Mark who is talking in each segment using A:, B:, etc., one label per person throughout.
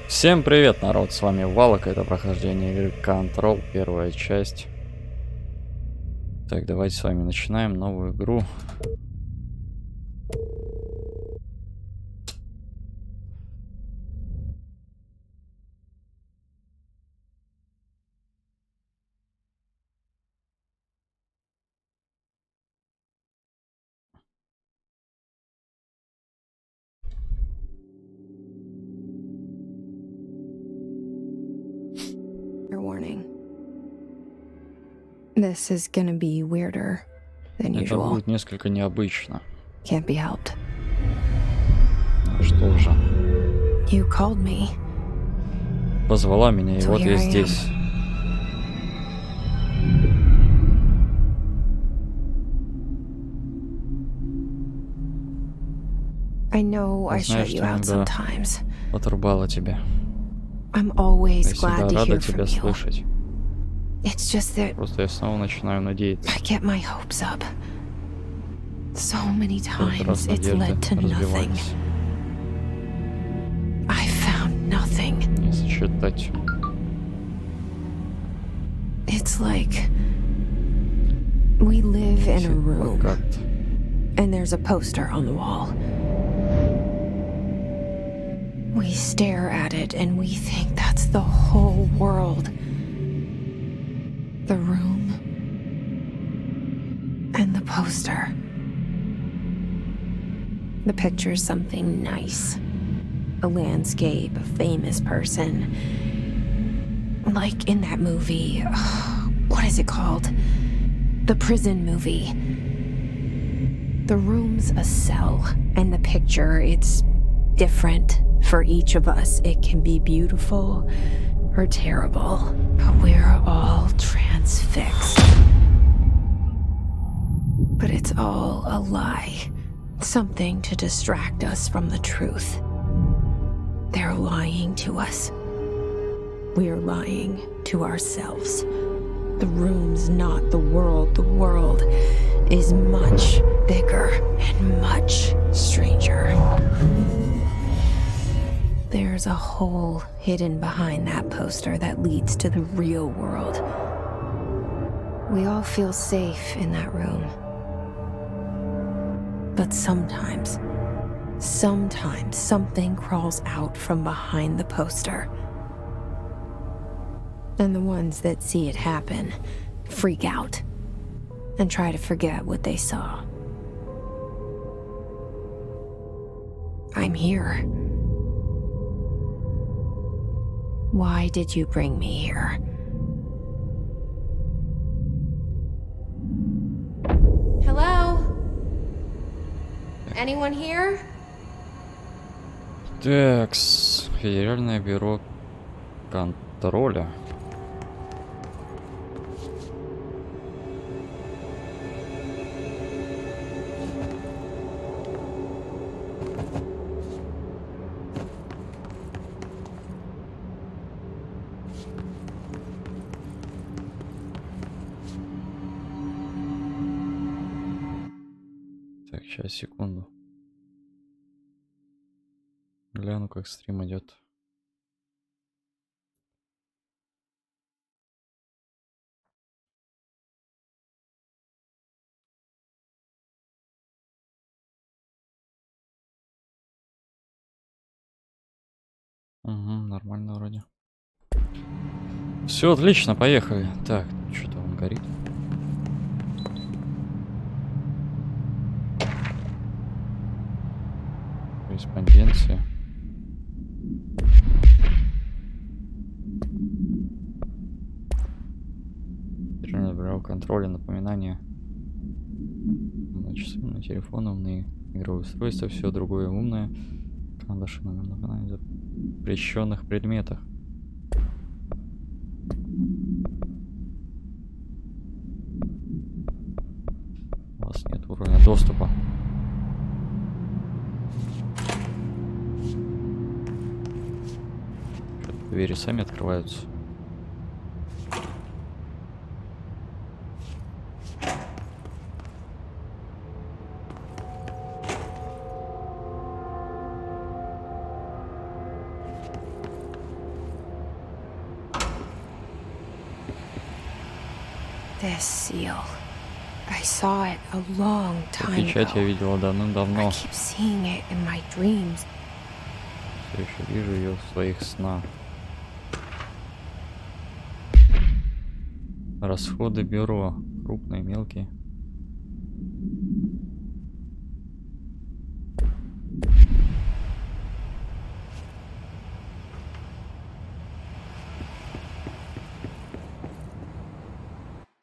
A: Всем привет, народ, с вами Валок, это прохождение игры Control, первая часть. Так, давайте с вами начинаем новую игру.
B: Warning. This is gonna be weirder than
A: Это
B: usual.
A: будет несколько необычно.
B: Can't be helped.
A: Что же?
B: You called me.
A: Позвала меня, и
B: So
A: вот
B: here
A: я
B: I am.
A: здесь.
B: I know I
A: Знаю,
B: shut you
A: что
B: out
A: иногда
B: sometimes.
A: отрубала тебя.
B: I'm always
A: Я всегда
B: glad to
A: рада
B: hear
A: тебя
B: from you.
A: слышать.
B: It's just that
A: Просто я снова начинаю надеяться.
B: I get my hopes up. So many
A: Сколько раз
B: times it's
A: надежды
B: led to nothing.
A: разбивались.
B: I found nothing.
A: Не сочетать.
B: It's like we live in a room.
A: Плакат.
B: And there's a poster on the wall. We stare at it and we think that's the whole world. The room and the poster. The picture's something nice. A landscape, a famous person. Like in that movie, what is it called? The prison movie. The room's a cell, and the picture, it's different for each of us. It can be beautiful or terrible, but we're all transfixed. But it's all a lie, something to distract us from the truth. They're lying to us. We're lying to ourselves. The room's not the world. The world is much bigger and much stranger. There's a hole hidden behind that poster that leads to the real world. We all feel safe in that room. But sometimes something crawls out from behind the poster. And the ones that see it happen freak out and try to forget what they saw. I'm here. Why did you bring me here?
C: Hello? Anyone here?
A: Такс. Федеральное бюро контроля. Так, сейчас, секунду. Гляну, как стрим идет. Угу, нормально вроде. Все отлично, поехали. Так, что-то он горит. Корреспонденция. Федеральное бюро контроля, напоминания. На часы, на телефон, умные игровые устройства, все другое умное. Карандаши, напоминания о запрещенных предметах. У вас нет уровня доступа. Что-то двери сами открываются.
B: This seal. I saw it a long time
A: Печать я
B: ago.
A: видела
B: I
A: давным-давно.
B: keep seeing it in my dreams.
A: Все еще вижу ее в своих снах. Расходы бюро. Крупные, мелкие.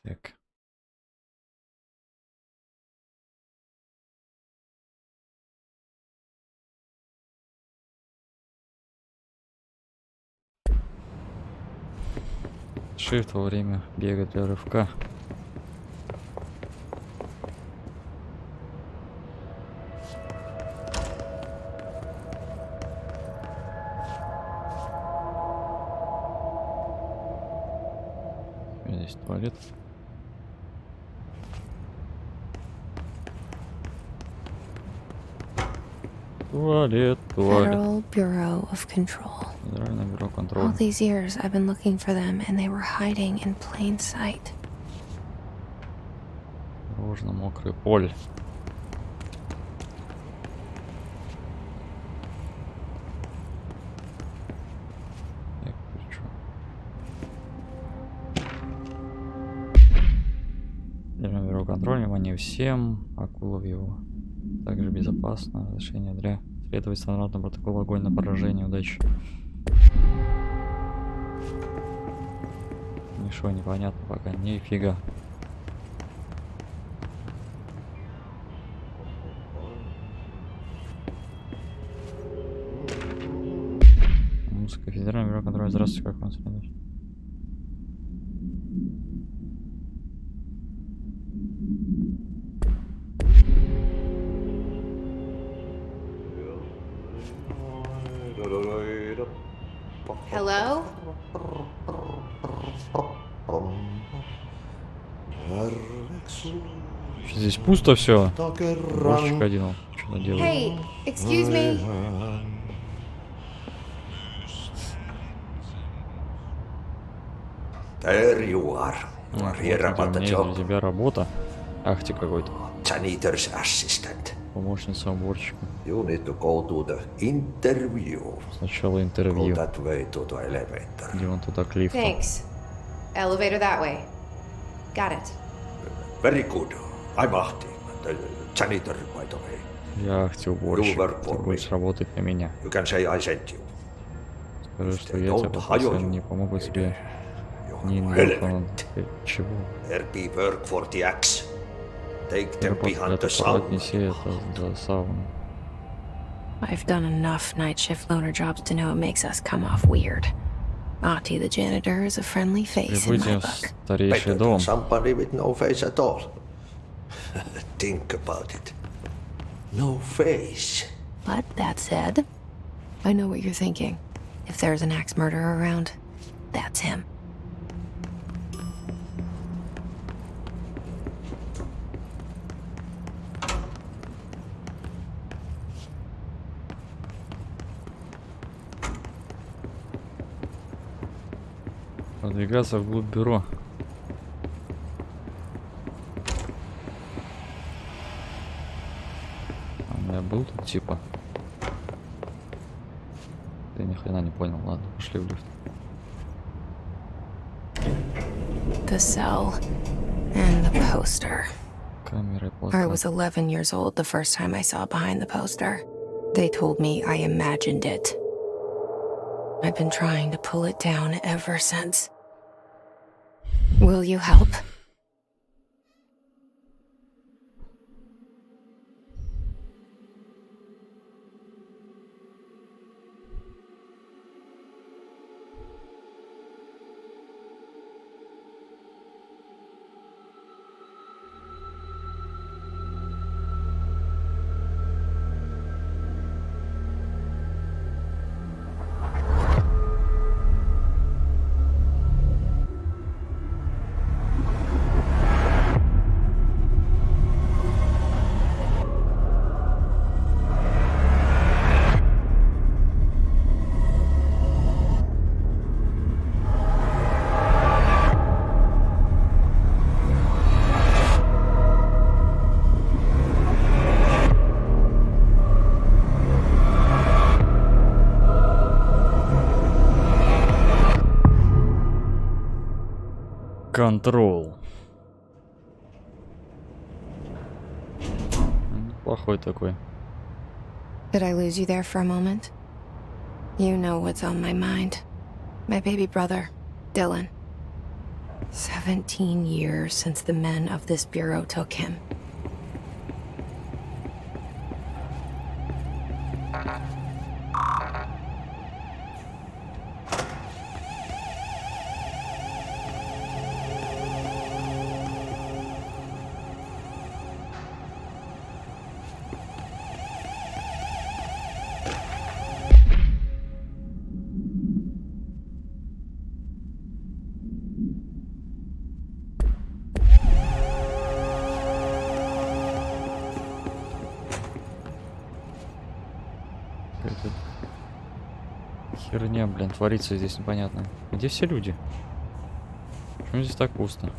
A: Так. Shift во время бега для рывка. Здесь туалет. Туалет, туалет.
B: Federal Bureau of Control.
A: Федеральное бюро
B: All
A: контроля.
B: these years I've been looking for them, and they were hiding in plain sight.
A: Осторожно, мокрый поле. Так, ты чё? Федеральное бюро контроля, внимание всем. Акула в его. Также безопасно. Разрешение для следовать стандартному протоколу огонь на поражение. Удачи. Ничего непонятно пока. Нифига. Музыка. Федеральное бюро контроля. Здравствуйте, как вам следует?
C: Hello?
A: Здесь пусто все. Борщик один что-то делает.
C: Hey, excuse me.
D: There you are. You are here
A: Вот,
D: about
A: у
D: the
A: меня есть
D: job.
A: для тебя работа. Ах ты какой-то.
D: Janitor's assistant.
A: Помощница уборщика.
D: You need to go to the interview.
A: Сначала
D: Go
A: интервью.
D: that way to the elevator.
A: Где он туда к лифту.
C: Thanks. Elevator that way. Got it.
D: Very good. I'm Ahti, the janitor, by the way.
A: Я ахти-уборщик.
D: work
A: Ты
D: for
A: будешь
D: me.
A: работать на меня.
D: You can say I sent you.
A: Скажи, что
D: they
A: я тебя
D: don't
A: попросил,
D: hire you,
A: не помогу тебе.
D: You
A: Не
D: are
A: инвалид.
D: relevant.
A: Чего?
D: There be work for the axe. Take them
A: Работа
D: behind
A: это
D: the sauna.
A: отнеси это за сауну.
B: I've done enough night shift loner jobs to know it makes us come off weird. Ahti the janitor is a friendly face in my
A: Прибытие в
B: book.
A: старейший
D: Better
A: дом.
D: than somebody with no face at all. Think about it. No face.
B: But that said, I know what you're thinking. If there's an axe murderer around, that's him.
A: Продвигаться вглубь бюро. А я был тут типа. Я ни хрена не понял. Ладно, пошли в лифт.
B: The cell and the poster.
A: Камера и
B: I
A: плакат.
B: was 11 years old the first time I saw behind the poster. They told me I imagined it. I've been trying to pull it down ever since. Will you help?
A: Control. Плохой такой.
B: Did I lose you there for a moment? You know what's on my mind. My baby brother, Dylan. 17 years since the men of this bureau took him.
A: Какая-то херня, блин, творится здесь непонятно. Где все люди? Почему здесь так пусто?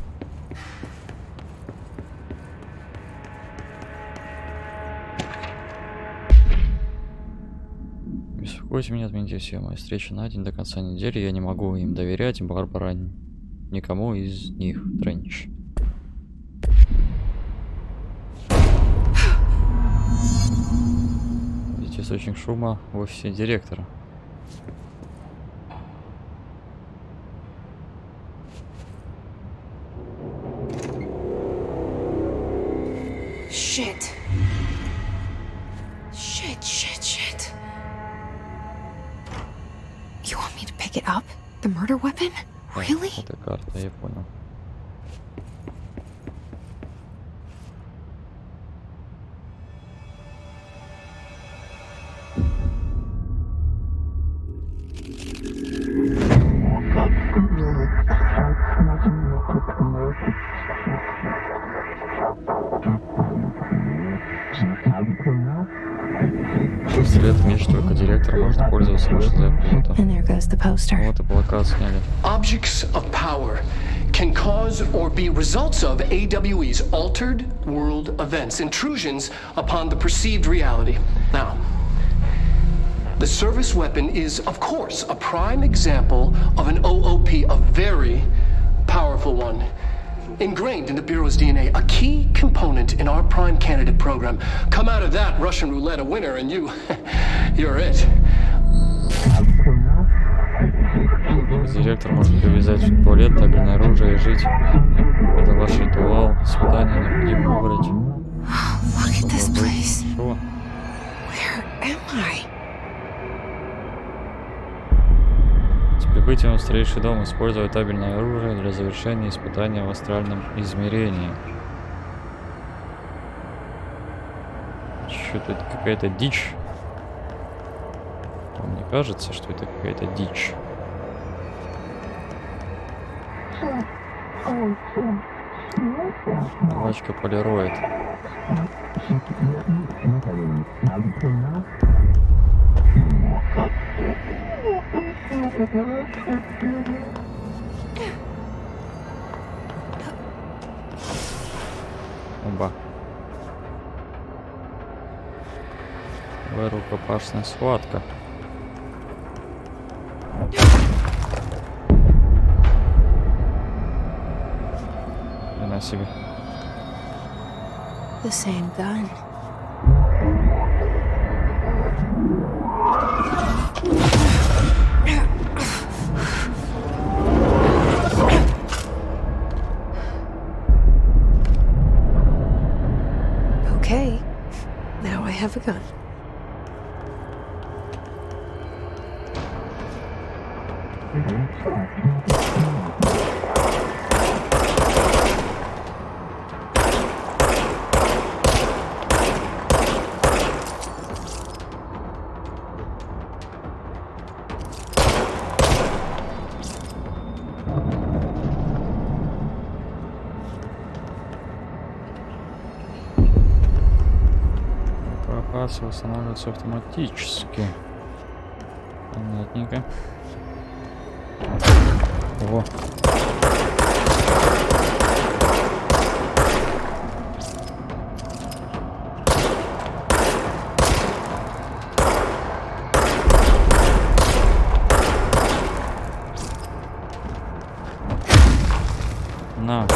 A: Беспокойте меня, отмените все мои встречи на день до конца недели. Я не могу им доверять, Барбара, никому из них, Тренч. Источник шума в офисе директора.
B: Shit. Shit. You want me to pick it up? The murder weapon? Really?
A: Это карта, я понял. След меч только директор может пользоваться лишь для пилота.
B: And there goes the poster.
A: Вот и плакат сняли.
E: Objects of power can cause or be results of AWE's altered world events, intrusions upon the perceived reality. Now, the service weapon is, of course, a prime example of an OOP, a very powerful one. Ingrained in the Bureau's DNA, a key component in our prime candidate program. Come out of that Russian roulette a winner and you're it.
A: Директор может привязать в туалет табельное оружие и жить. Это ваш ритуал, испытание необходимо выбрать.
B: Look at this place.
A: Что?
B: Where am I?
A: С прибытием в старейший дом использовать табельное оружие для завершения испытания в астральном измерении. Что-то это какая-то дичь. Мне кажется, что это какая-то дичь. Палочка полироид. Оба. Рукопашная схватка. На себе.
B: The same gun. Okay, now I have a gun.
A: Восстанавливается автоматически. Понятненько. Ого. На.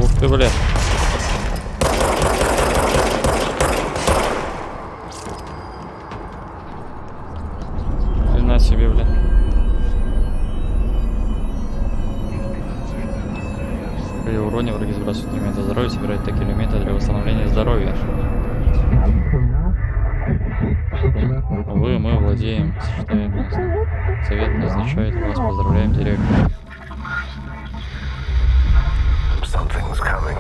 A: Ух ты, блядь. Хрена себе, блядь. При уроне враги сбрасывают элементы здоровья, собирают такие элементы для восстановления здоровья. Увы, мы владеем, считаем, совет назначает вас, поздравляем, директор.
F: Something's coming.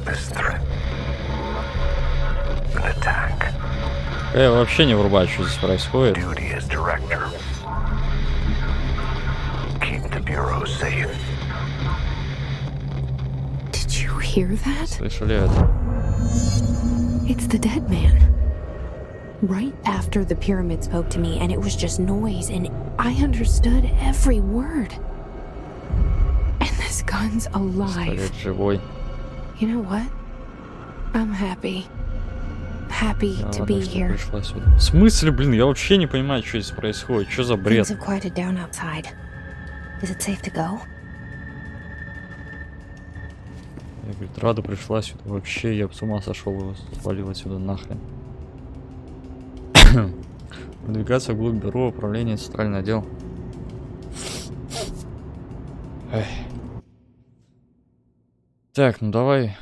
F: This threat. An attack.
A: Я вообще не врубаю, что здесь происходит.
F: Duty as director. Keep the bureau safe.
B: Did you hear that?
A: Слышали это?
B: It's the dead man. Right after the pyramid spoke to me, and it was just noise, and I understood every word. And this gun's alive.
A: Пистолет живой.
B: You know what? I'm happy. Happy
A: Да,
B: to
A: ладно,
B: be
A: что
B: here.
A: пришла сюда. В смысле, блин, я вообще не понимаю, что здесь происходит. Что за бред?
B: Things have quieted down outside. Is it safe to go?
A: Я, говорит, Рада пришла сюда. Вообще, я с ума сошел, свалила сюда нахрен. Продвигаться вглубь бюро, управления, центральный отдел. Эх. Так, ну давай.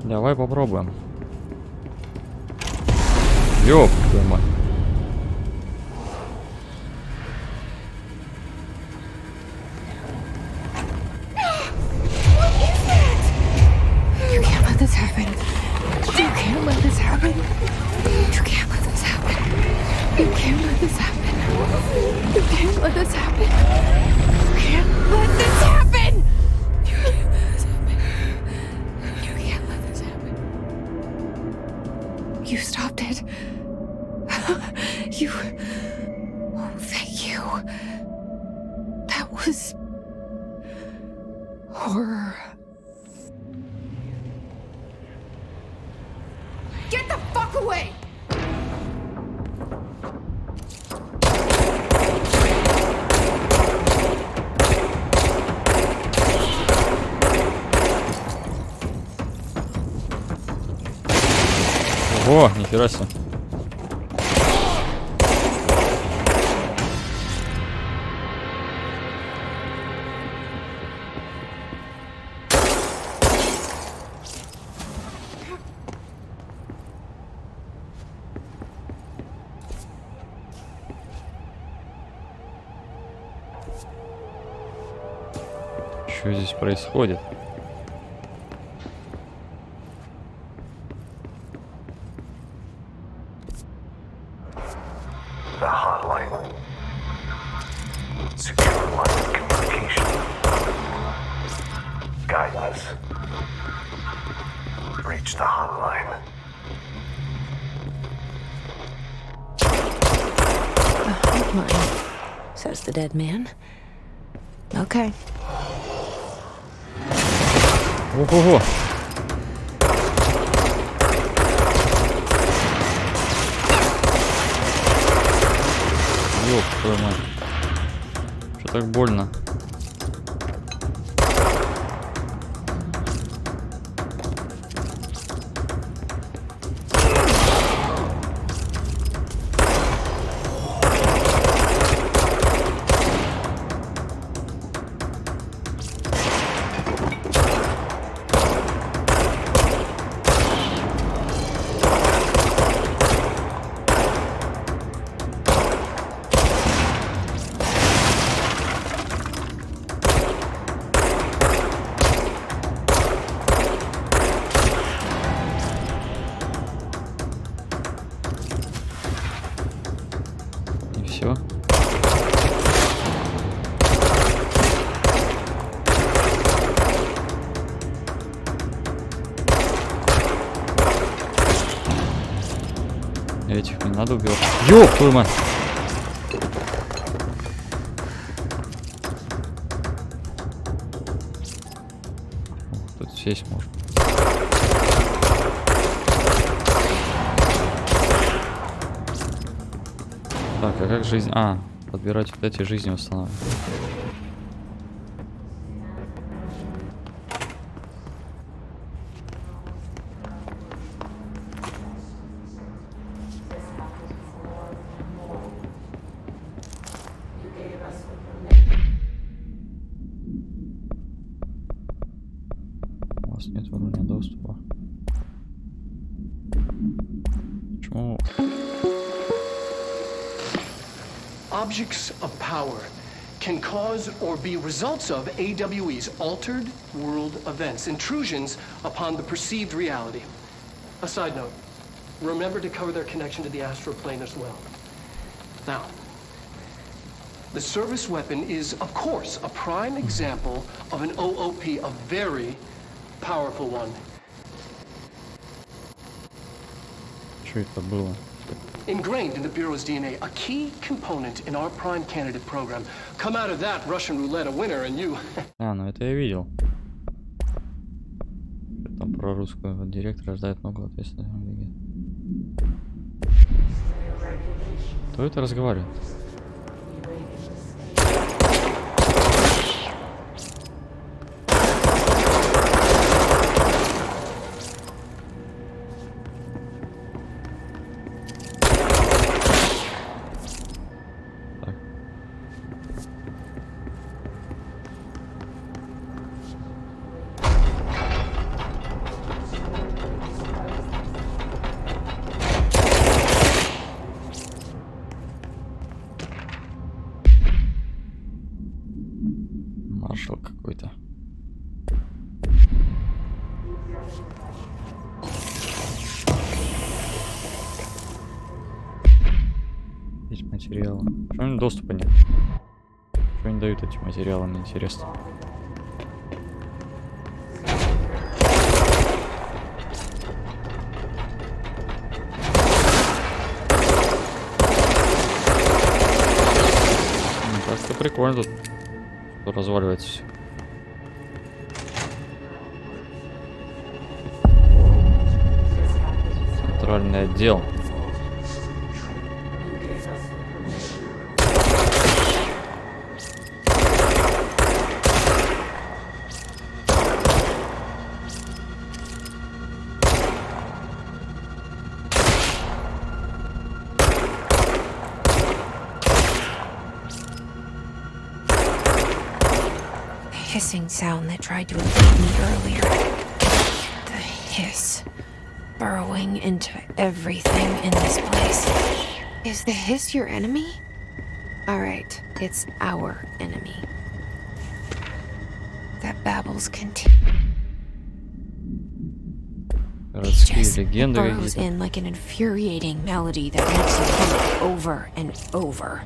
A: Давай попробуем. Ёп, твою мать.
B: You can't let this happen. You can't let this happen. You can't let this happen. You can't let this happen. You can't let this happen. You can't let this happen. You can't let this happen. You can't let this happen. You stopped it. You. Oh, thank you. That was horror.
C: Get the fuck away!
A: О, нихера себе. Что здесь происходит?
F: The hotline. Secure line of communication. Guidance. Reach the hotline.
B: The hotline, says the dead man. Okay.
A: Ого-го. Ёп, твою мать. Что так больно? И все. Этих не надо убивать. Ёп, твою мать! сесть можно. Так, а как жизнь? А, подбирать вот эти жизни устанавливать. У вас нет уровня доступа. Почему?
E: Objects of power can cause or be results of AWE's altered world events, intrusions upon the perceived reality. A side note, remember to cover their connection to the astral plane as well. Now, the service weapon is, of course, a prime example of an OOP, a very powerful one.
A: Что это было?
E: Ingrained in the Bureau's DNA, a key component in our prime candidate program. Come out of that Russian roulette a winner, and you...
A: А, ну это я видел. Там про русского директора ждает много ответственных. Кто это разговаривает? Маршал какой-то. Здесь материалы. Почему доступа нет? Что они дают эти материалы, мне интересно. Как-то прикольно тут. Разваливается все. Центральный отдел.
B: Hissing sound that tried to invade me earlier. The hiss burrowing into everything in this place. Is the hiss your enemy? Alright, it's our enemy. That babbles
A: Городские
B: just
A: легенды
B: burrows
A: какие-то.
B: in like an infuriating melody that makes it come over and over.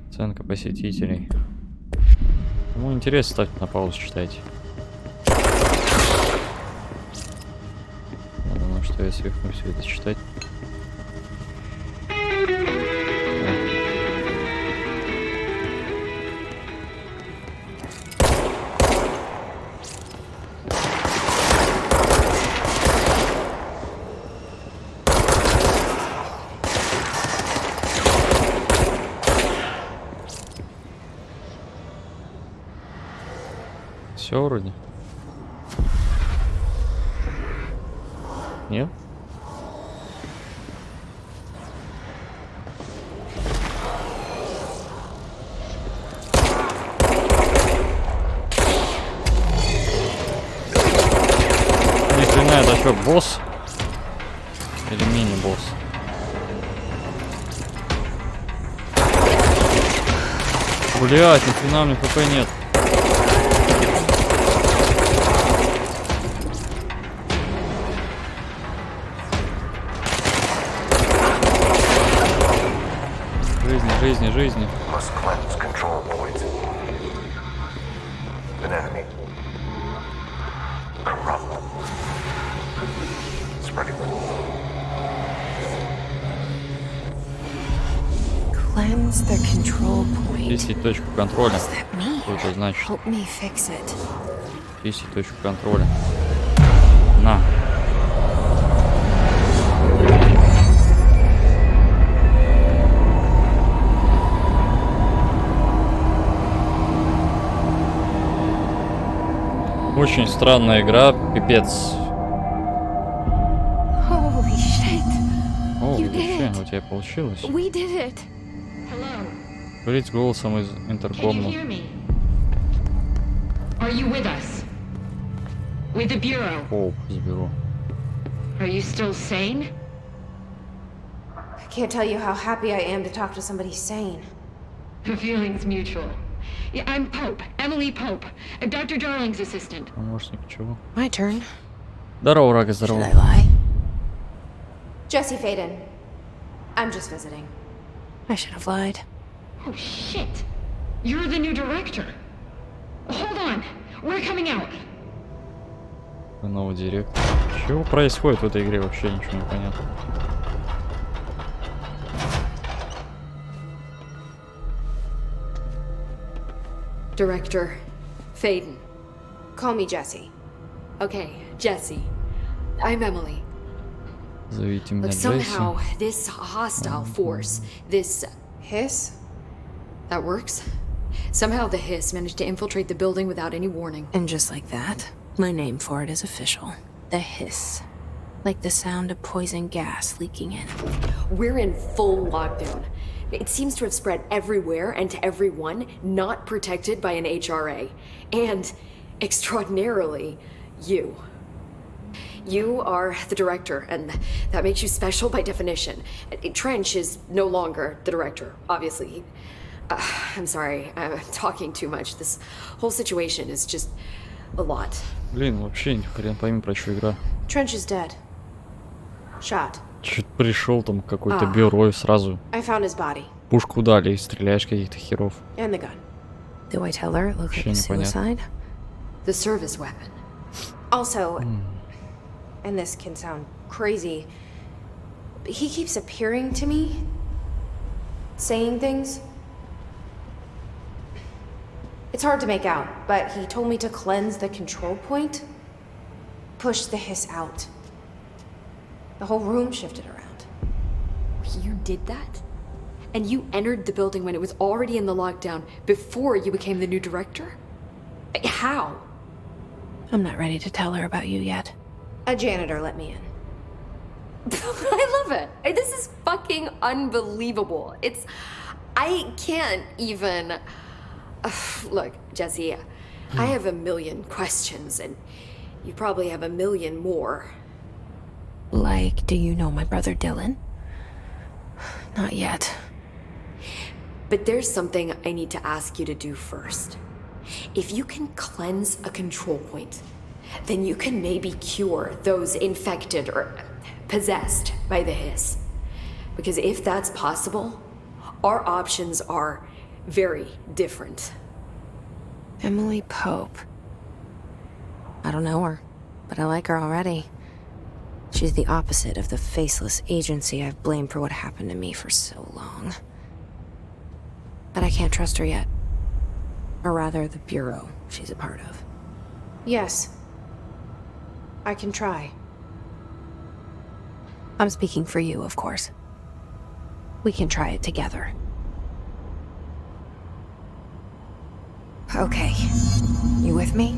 A: Оценка посетителей. Кому интересно, ставьте на паузу, читайте. Я думаю, что я свихну все это читать. Все вроде. Нет? Ни хрена, это что, босс? Или мини-босс? Блять, ни хрена мне хп нет. Жизни.
F: Must cleanse control points. An enemy. Corrupt. Spreading.
B: Cleanse the control point.
A: Чистить точку контроля.
B: What does that mean?
A: Что это значит?
B: Help me fix it.
A: Есть точку контроля. На. Очень странная игра, пипец.
B: Holy shit.
A: О,
B: You did
A: вообще,
B: it.
A: у тебя получилось.
B: We did it.
G: Hello.
A: Говорить голосом из
G: Can you
A: интеркома.
G: hear me? Are you with us? With the Bureau?
A: О, заберу.
G: Are you still sane?
C: I can't tell you how happy I am to talk to somebody sane.
G: The feeling's mutual. Yeah, I'm Pope, Emily Pope, Dr. Darling's assistant.
A: Помощник, чего?
B: My turn.
A: Здорово, Рага,
B: Should
A: здорово.
B: I lie?
C: Jesse Faden. I'm just visiting.
B: I should have lied.
G: Oh shit! You're the new director. Hold on, we're coming out.
A: Новый директор. Чего происходит в этой игре? Вообще ничего не понятно.
H: Director Faden.
C: Call me Jesse.
H: Okay, Jesse. I'm Emily.
A: Зовите меня
H: Look,
A: Джесси.
H: somehow this hostile force, this
C: Hiss?
H: that works. Somehow the hiss managed to infiltrate the building without any warning.
B: And just like that, my name for it is official. The hiss. Like the sound of poison gas leaking in.
H: We're in full lockdown. It seems to have spread everywhere and to everyone not protected by an HRA. And, extraordinarily, you. You are the director, and that makes you special by definition. Trench is no longer the director, obviously. I'm sorry, I'm talking too much. This whole situation is just a lot.
A: Блин, вообще ни хрен пойми, про что игра.
C: Trench is dead. Shot.
A: Чуть пришел там какой-то бюро и сразу
C: I found his body.
A: пушку дали и стреляешь каких-то херов.
C: And the gun.
B: Do I tell her it looked like a
A: Вообще непонятно.
B: suicide?
H: The service weapon.
C: Also, and this can sound crazy, but he keeps appearing to me, saying things. It's hard to make out, but he told me to cleanse the control point, push the hiss out. The whole room shifted around.
H: You did that? And you entered the building when it was already in the lockdown before you became the new director? How?
B: I'm not ready to tell her about you yet.
C: A janitor let me in.
H: I love it. This is fucking unbelievable. I can't even. Look, Jesse, I have a million questions, and you probably have a million more.
B: Like, do you know my brother Dylan? Not yet.
H: But there's something I need to ask you to do first. If you can cleanse a control point, then you can maybe cure those infected or possessed by the hiss. Because if that's possible, our options are very different.
B: Emily Pope. I don't know her, but I like her already. She's the opposite of the faceless agency I've blamed for what happened to me for so long. But I can't trust her yet. Or rather, the Bureau she's a part of.
C: Yes. I can try.
B: I'm speaking for you, of course. We can try it together. Okay. You with me?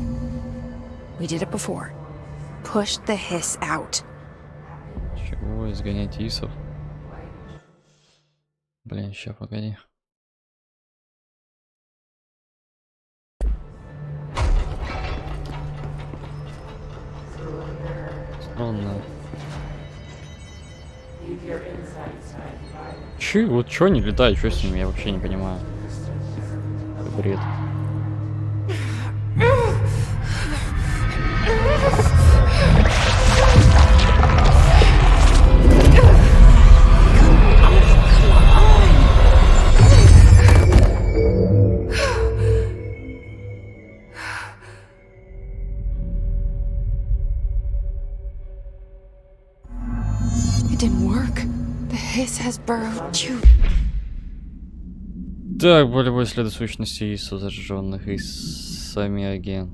B: We did it before. Push the hiss out.
A: Чего изгонять исов? Блин, ща, погоди. Странно. Че, вот чё не летает, что с ними, я вообще не понимаю. Это бред.
B: It didn't work. The hiss has burrowed you.
A: Так, более следы сущности ИСа зажженных и сами агент.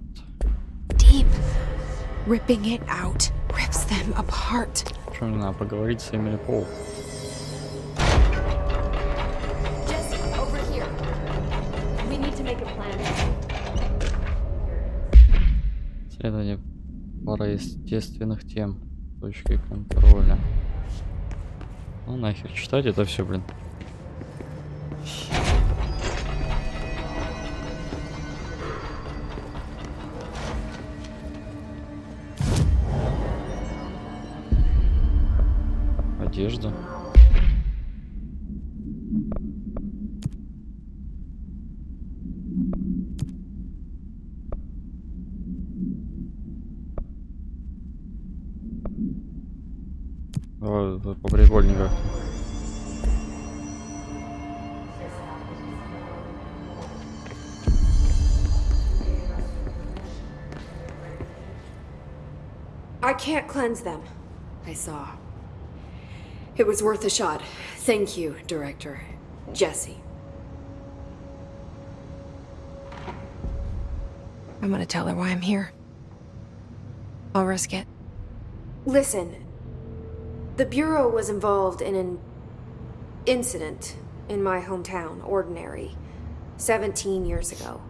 B: Deep. Ripping it out rips them apart.
A: Что мне надо поговорить с Эмили Пол?
H: Jesse, over here. We need to make a plan.
A: Исследование пара естественных тем. Точки контроля. Ну нахер читать это все, блин. Одежда. Поприкольнее как-то.
C: I can't cleanse them.
H: I saw. It was worth a shot. Thank you, Director. Jesse.
B: I'm gonna tell her why I'm here. I'll risk it.
C: Listen, the Bureau was involved in an incident in my hometown, Ordinary, 17 years ago.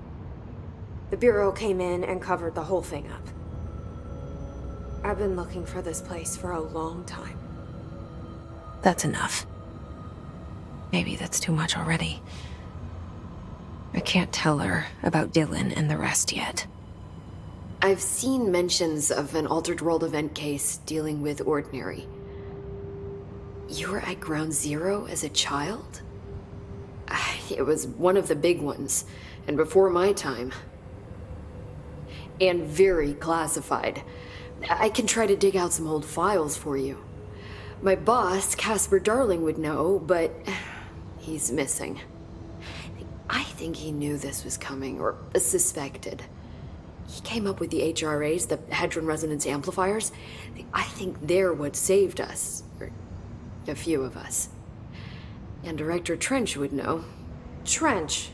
C: The Bureau came in and covered the whole thing up. I've been looking for this place for a long time.
B: That's enough. Maybe that's too much already. I can't tell her about Dylan and the rest yet.
H: I've seen mentions of an Altered World event case dealing with Ordinary. You were at Ground Zero as a child? It was one of the big ones, and before my time. And very classified. I can try to dig out some old files for you. My boss, Casper Darling, would know, but he's missing. I think he knew this was coming, or suspected. He came up with the HRAs, the Hadron Resonance Amplifiers. I think they're what saved us. Or a few of us. And Director Trench would know.
C: Trench,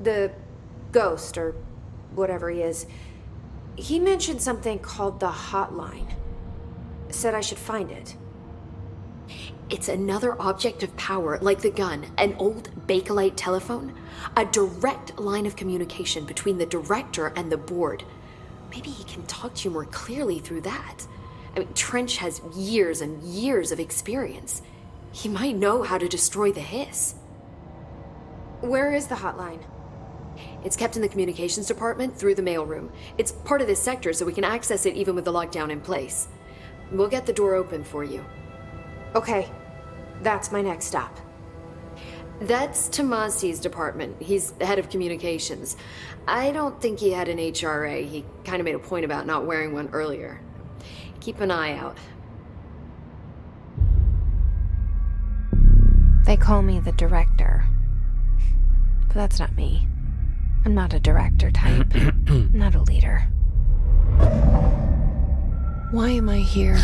C: the ghost, or whatever he is, he mentioned something called the Hotline. Said I should find it.
H: It's another object of power, like the gun, an old Bakelite telephone, a direct line of communication between the director and the board. Maybe he can talk to you more clearly through that. I mean, Trench has years and years of experience. He might know how to destroy the hiss.
C: Where is the hotline?
H: It's kept in the communications department through the mailroom. It's part of this sector, so we can access it even with the lockdown in place. We'll get the door open for you.
C: Okay, that's my next stop.
H: That's Tomasi's department. He's the head of communications. I don't think he had an HRA. He kind of made a point about not wearing one earlier. Keep an eye out.
B: They call me the director. But that's not me. I'm not a director type. Not a leader. Why am I here?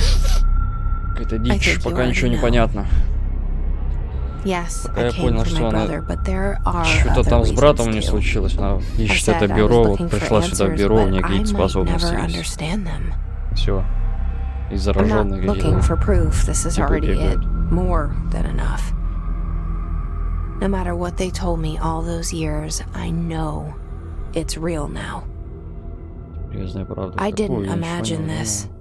A: Какая-то дичь, пока ничего не понятно.
B: Yes,
A: Пока
B: I
A: я
B: came
A: понял,
B: for my
A: что она
B: brother, but there are
A: что-то там с
B: other
A: братом
B: reasons
A: не
B: too.
A: случилось. Она
B: I
A: ищет
B: said
A: это
B: I was
A: бюро, вот
B: looking for
A: пришла сюда в
B: answers,
A: бюро, у
B: but
A: нее
B: I
A: какие-то
B: might
A: способности
B: never
A: есть.
B: understand them.
A: Все. И
B: I'm
A: зараженных
B: not looking for proof. This is already it.
A: бегают.
B: More than enough. No matter what they told me all those years, I know it's real now.
A: Грязная правда.
B: I
A: Какую?
B: didn't
A: Я ничего не
B: imagine this.
A: понимаю.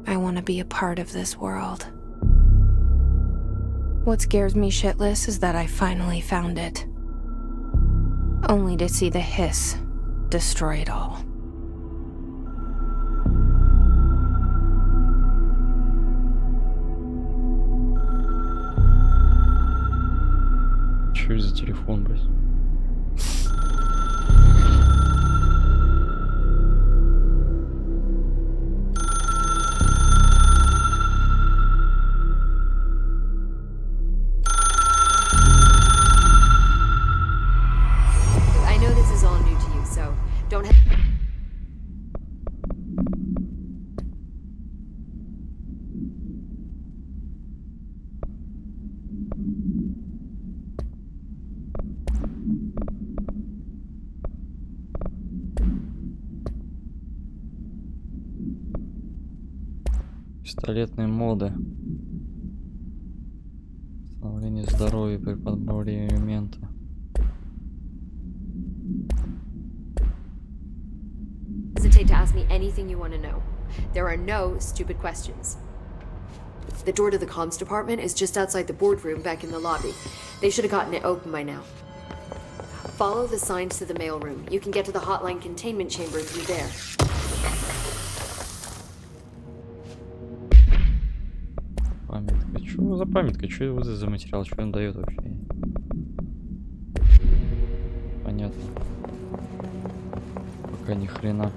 B: I want to be a part of this world. What scares me shitless is that I finally found it. Only to see the hiss destroy it all.
A: Что это за телефон, блядь?
H: I know this is all new to you, so don't
A: Пистолетные моды. Восстановление здоровья при подборе элемента.
H: Hesitate to ask me anything you want to know. There are no stupid questions. The door to the comms department is just outside the boardroom back in the lobby. They should have gotten it open by now. Follow the signs to the mailroom. You can get to the hotline containment chamber through there.
A: Памятка. Что за памятка? Что это за материал? Что он дает вообще? Понятно. Пока ни хрена.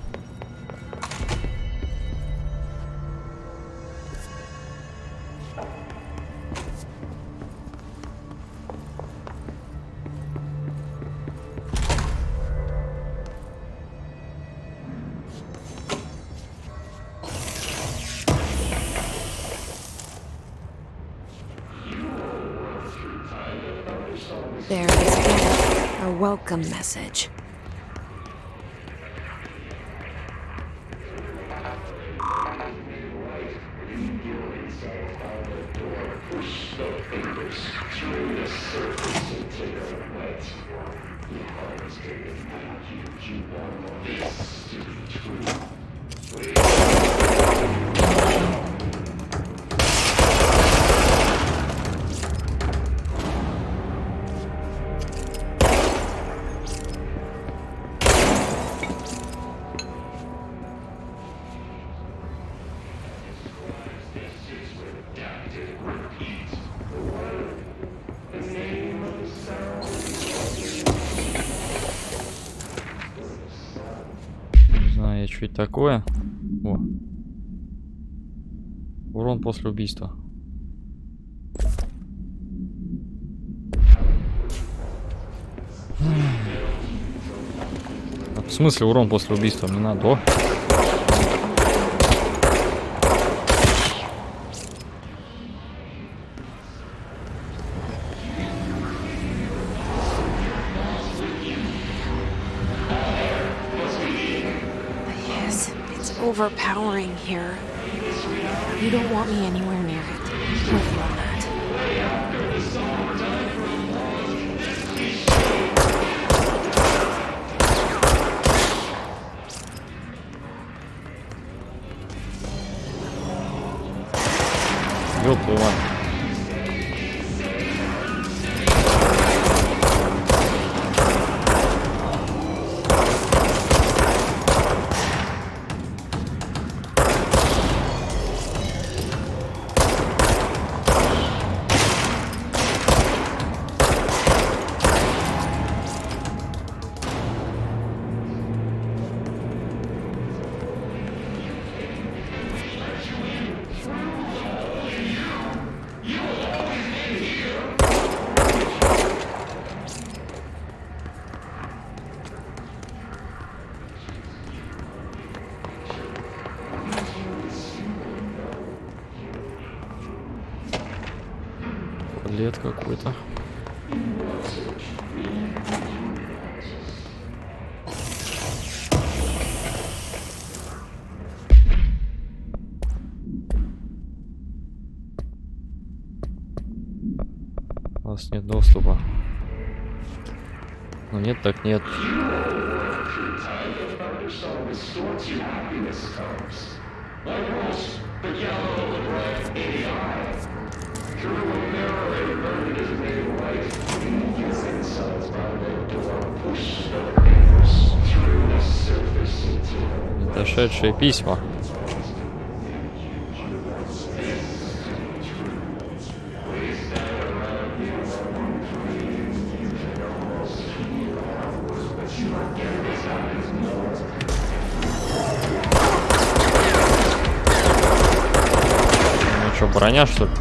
B: There it is again. A welcome message.
A: Что это такое? О. Урон после убийства. В смысле урон после убийства? Не надо. О.
B: Overpowering here. You don't want me anywhere near it. With you on that.
A: Ёп, Иван. Лет какой-то. У нас нет доступа. Ну нет, так нет. Дошедшие письма. Ну что, броня, что ли?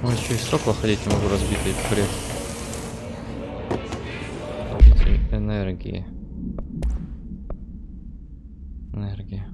A: Почему я через стекла ходить не могу, разбитый бред? Победитель энергии. Энергия.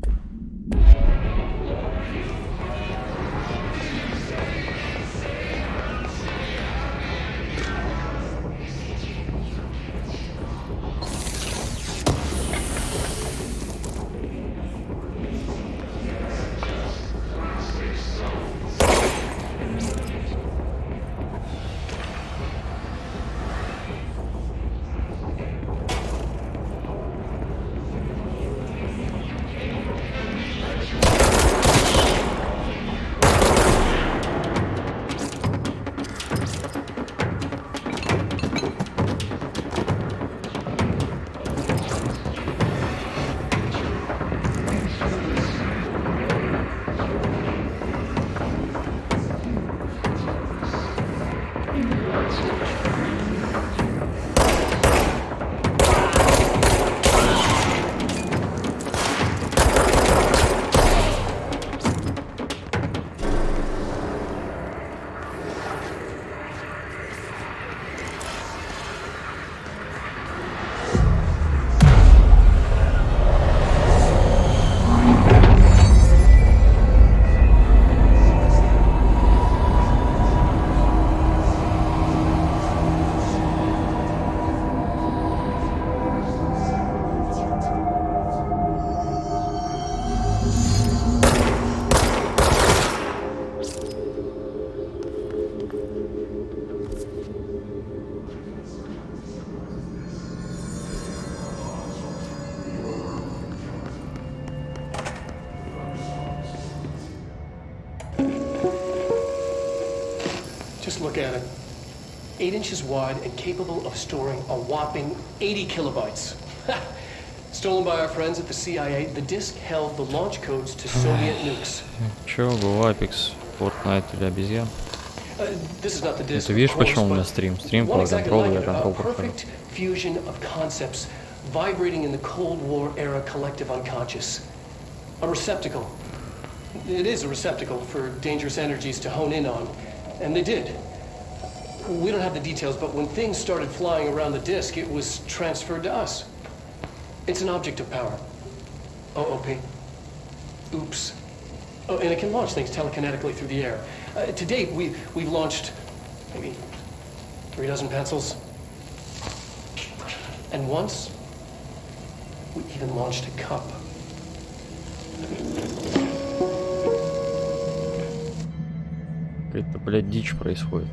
E: Just look at it. 8 inches wide and capable of storing a whopping 80 kilobytes. Stolen by our friends at the CIA, the disk held the launch codes to Soviet nukes.
A: Чё, был Apex, Fortnite или обезьян?
E: This is not the disk.
A: Ты видишь, почему у меня стрим? Стрим по контролю, я контрол
E: A
A: прохожу.
E: perfect fusion of concepts vibrating in the Cold War era collective unconscious. A receptacle. It is a receptacle for dangerous energies to hone in on. And they did. We don't have the details, but when things started flying around the disk, it was transferred to us. It's an object of power. OOP. Oops. Oh, and it can launch things telekinetically through the air. To date, we've launched maybe 3 dozen pencils. And once, we even launched a cup.
A: Какая-то, блядь, дичь происходит.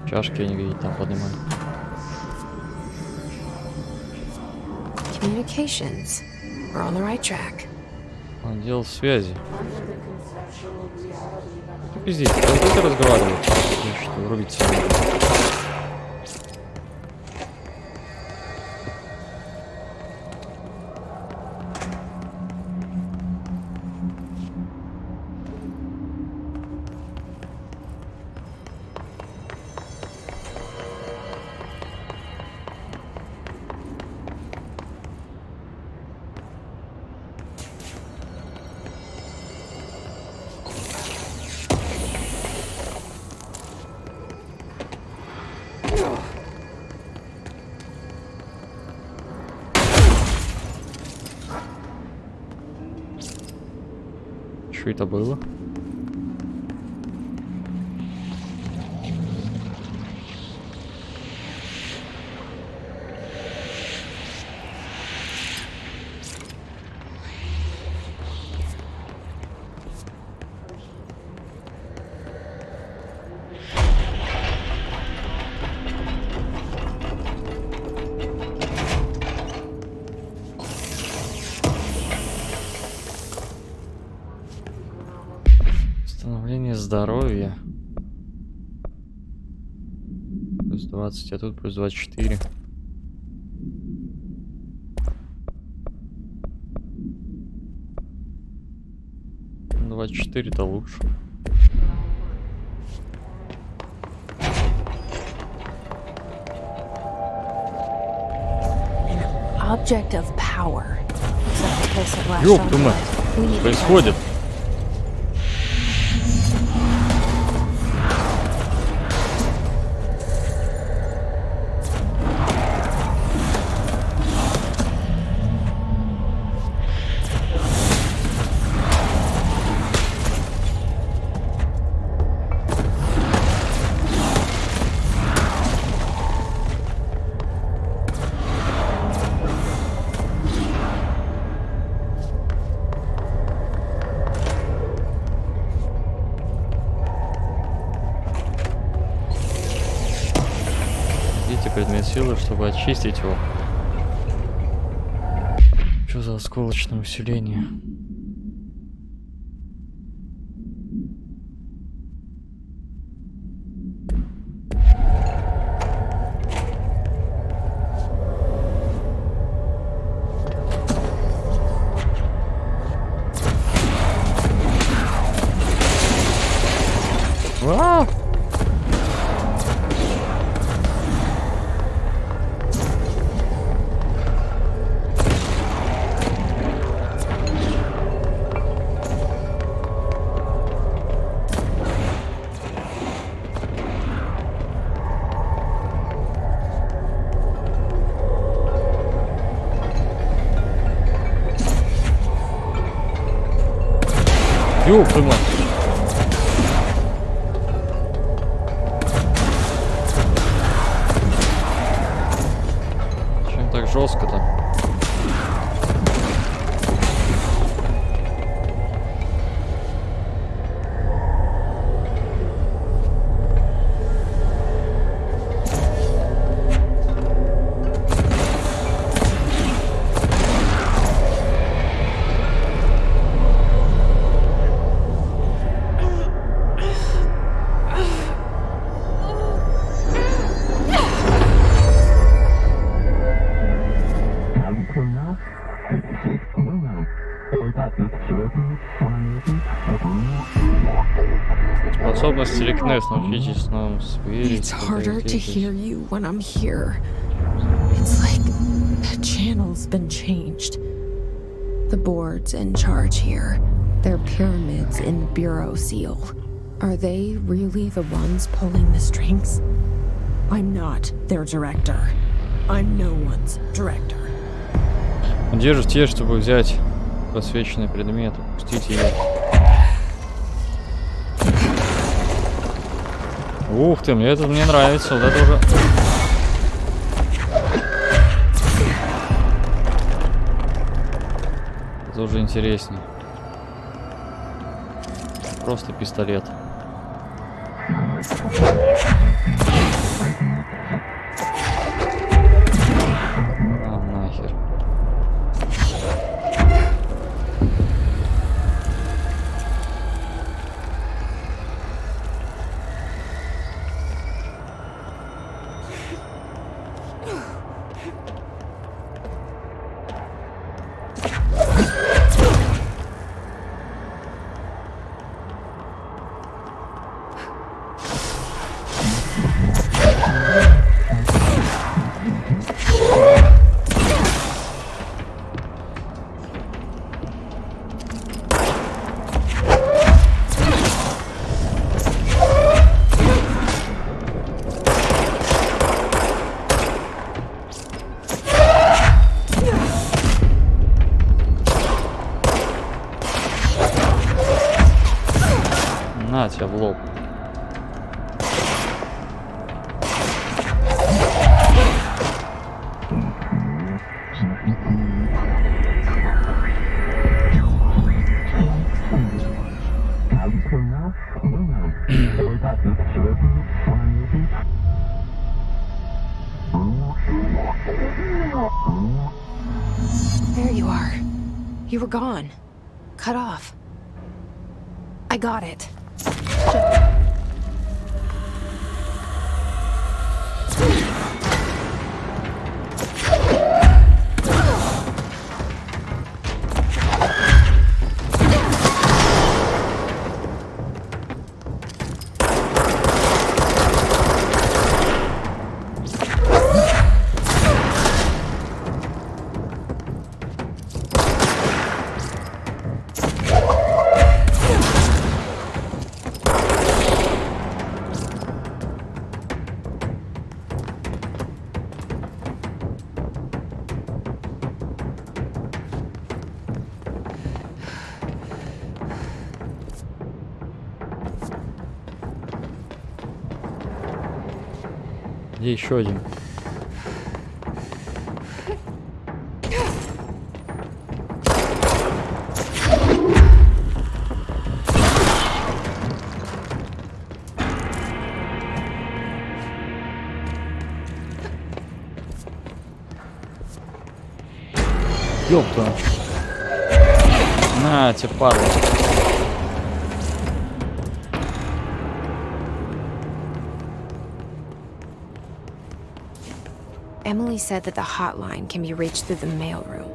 A: Чашки я не видел, там поднимаю.
B: Communications. We're on the right track.
A: Отдел связи. Пиздец, как ты разговариваешь? Что, врубиться. Что это было? Восстановление здоровья. Плюс 20, а тут плюс 24. Ну, 24-то лучше.
B: Object of power.
A: Ёб, думаю, происходит. предмет силы, чтобы очистить его. Что за осколочное усиление? Вау! Ёп ты мать! Чем так жестко-то? Способность телекнез, научитесь нам сверить.
B: It's harder to hear you when I'm here. It's like the channel's been changed. The board's in charge here. They're pyramids in the bureau seal. Are they really the ones pulling the strings? I'm not their director. I'm no one's director.
A: Держите, чтобы взять посвященный предмет, опустите его. Ух ты, мне нравится, вот это уже. Это уже интереснее. Просто пистолет. А, нахер. На тебя в лоб.
B: There you are. You were gone. Cut off. I got it.
A: Где еще один? Ёпта. На, тебе падла.
B: Emily said that the hotline can be reached through the mailroom.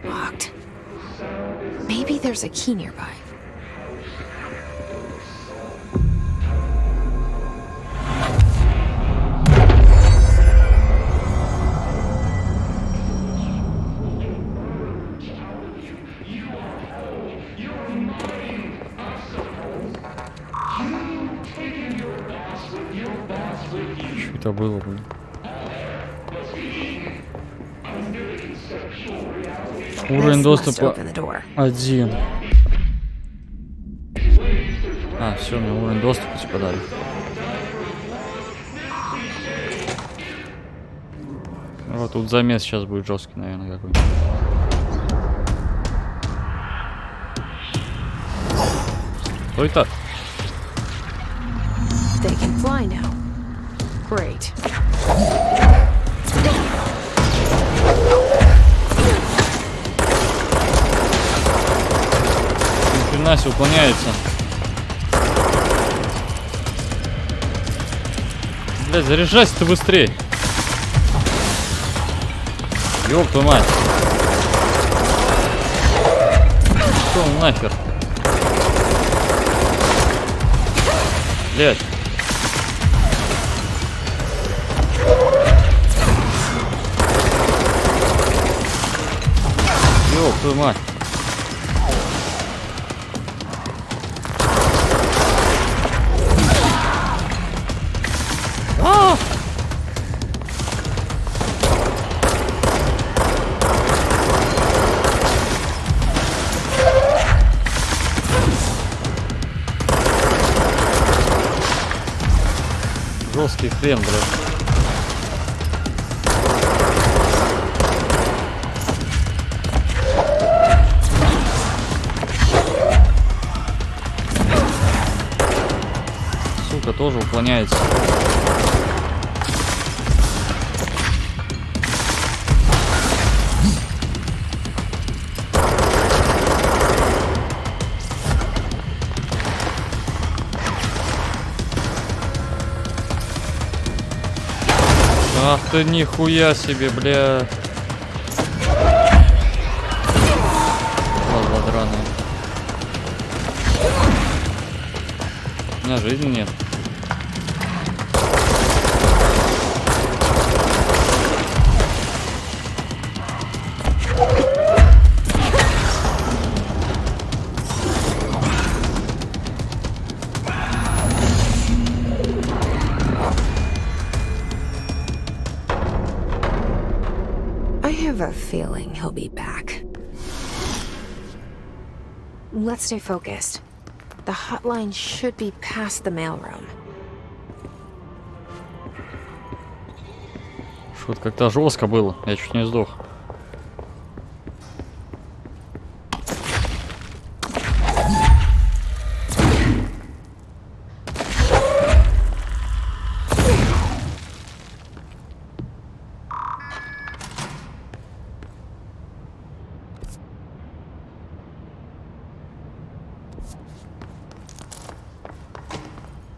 B: Locked. Maybe there's a key nearby.
A: Что это было, блин? Уровень доступа 1. А, все, мне уровень доступа типа дали. Вот тут замес сейчас будет жесткий, наверное, какой-нибудь. Что это?
B: They can fly now. Great.
A: Ни хрена себе уклоняется. Блядь, заряжайся ты быстрее. Ёб твою мать. Что нахер? Блядь. Ёб твою мать. Жесткий хрен, блядь. Сука, тоже уклоняется. Ах ты нихуя себе, бля. Ладно, драная. У меня жизни нет.
B: I have a feeling he'll be back. Let's stay focused. The hotline should be past the mailroom.
A: Что-то как-то жестко было. Я чуть не сдох.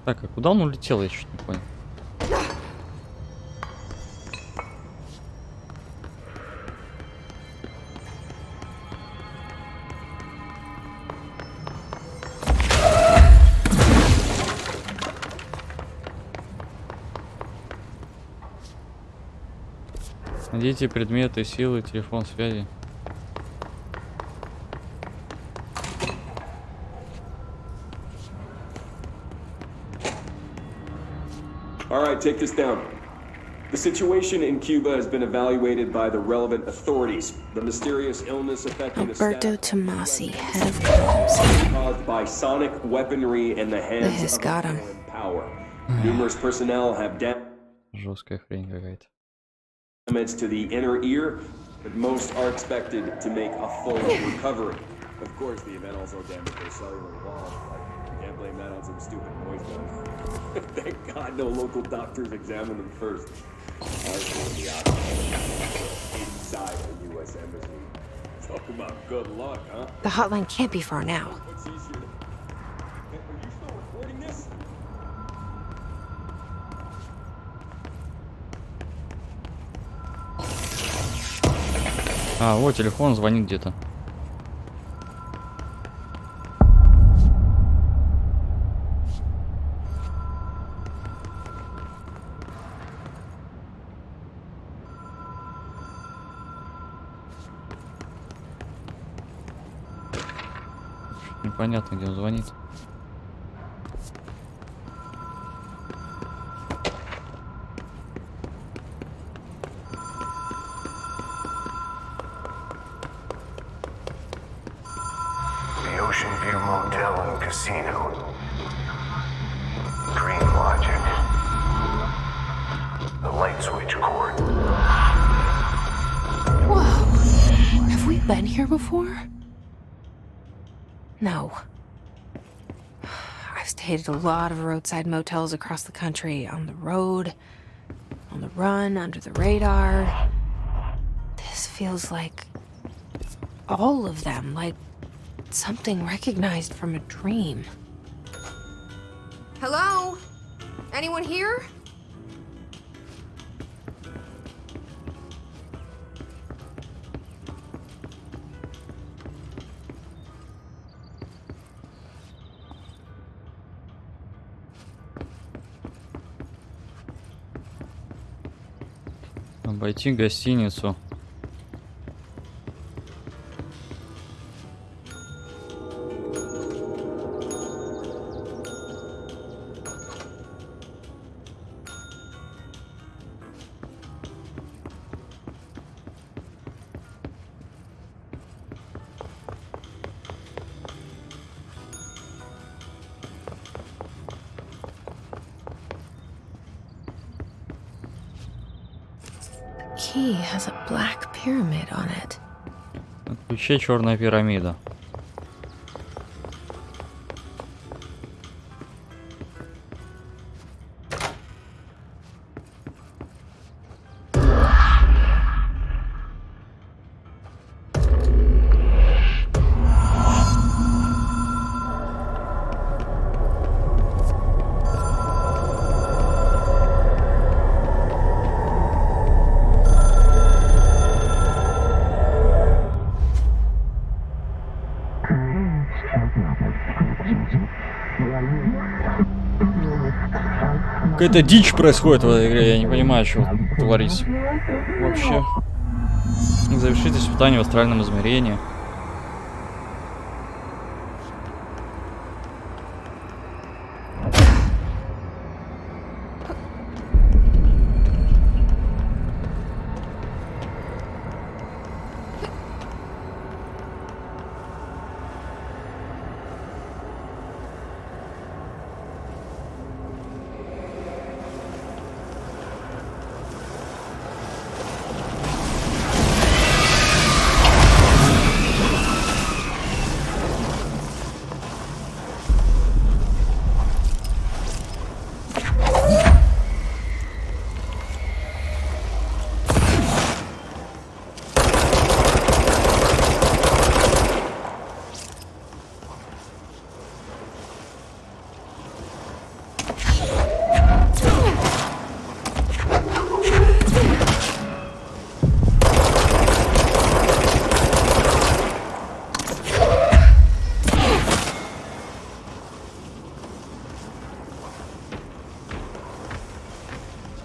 A: Так, а куда он улетел, я чуть не понял. Найдите предметы, силы, телефон связи.
I: All right, take this down. The situation in Cuba has been evaluated by the relevant authorities. The mysterious illness affecting the
B: Alberto
I: staff
B: Tomasi, head of comms.
I: caused by sonic weaponry in the hands
B: This
I: of
B: got him.
I: foreign power. Numerous personnel have
A: Жесткая хрень какая-то.
I: damage to the inner ear, but most are expected to make a full recovery. Of course, the event also damaged their cellular wall, but you can't blame that on some stupid noise gun. Thank God no local doctors examined them first. Inside a U.S. embassy. Talk about good luck, huh?
B: The hotline can't be far now.
I: What's easier to... Are you still recording this?
A: А, вот телефон звонит где-то. Непонятно, где он звонит.
F: The Ocean View Motel and Casino. Dream Logic. The light switch cord.
B: Whoa. Have we been here before? No. I've stayed at a lot of roadside motels across the country, on the road, on the run, under the radar. This feels like all of them, like something recognized from a dream.
C: Hello? Anyone here?
A: Обойти гостиницу.
B: Key has a black pyramid on it.
A: На ключе черная пирамида. Какая-то дичь происходит в этой игре, я не понимаю, что творится вообще. Завершить испытание в астральном измерении.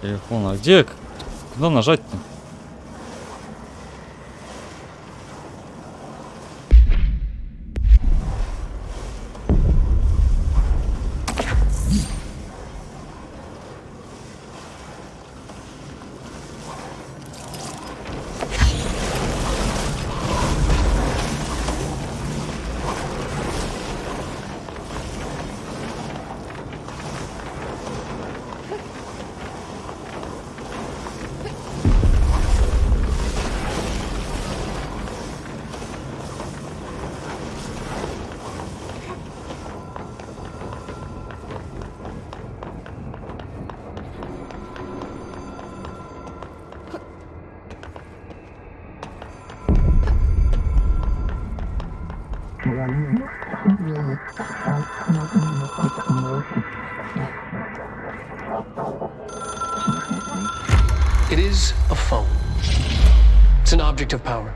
A: Телефон, а где? Куда нажать-то?
E: It is a phone. It's an object of power.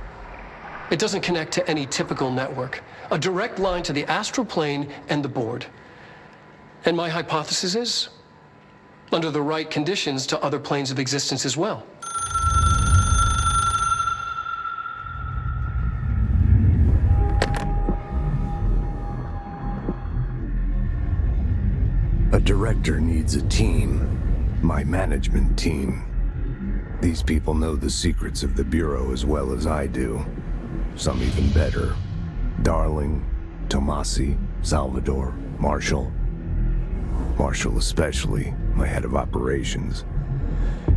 E: It doesn't connect to any typical network. A direct line to the astral plane and the board. And my hypothesis is, under the right conditions, to other planes of existence as well.
F: A director needs a team. My management team. These people know the secrets of the Bureau as well as I do. Some even better. Darling, Tomasi, Salvador, Marshall. Marshall especially, my head of operations.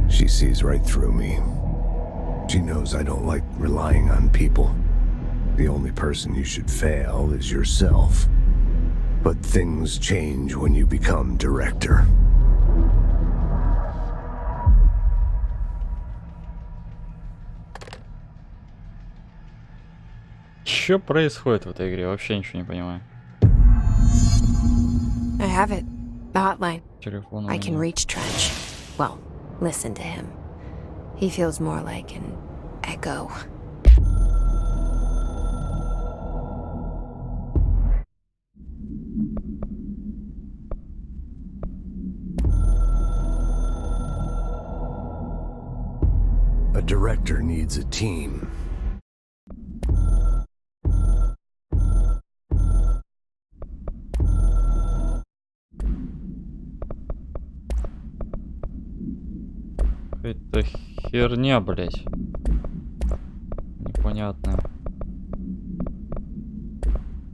F: She sees right through me. She knows I don't like relying on people. The only person you should fail is yourself. But things change when you become director.
A: Что происходит в этой игре? Вообще ничего не понимаю.
B: I have it. The hotline.
A: Телефон у
B: I can
A: меня.
B: reach Trench. Well, listen to him. He feels more like an echo.
F: A director needs a team.
A: Это херня, блять. Непонятная.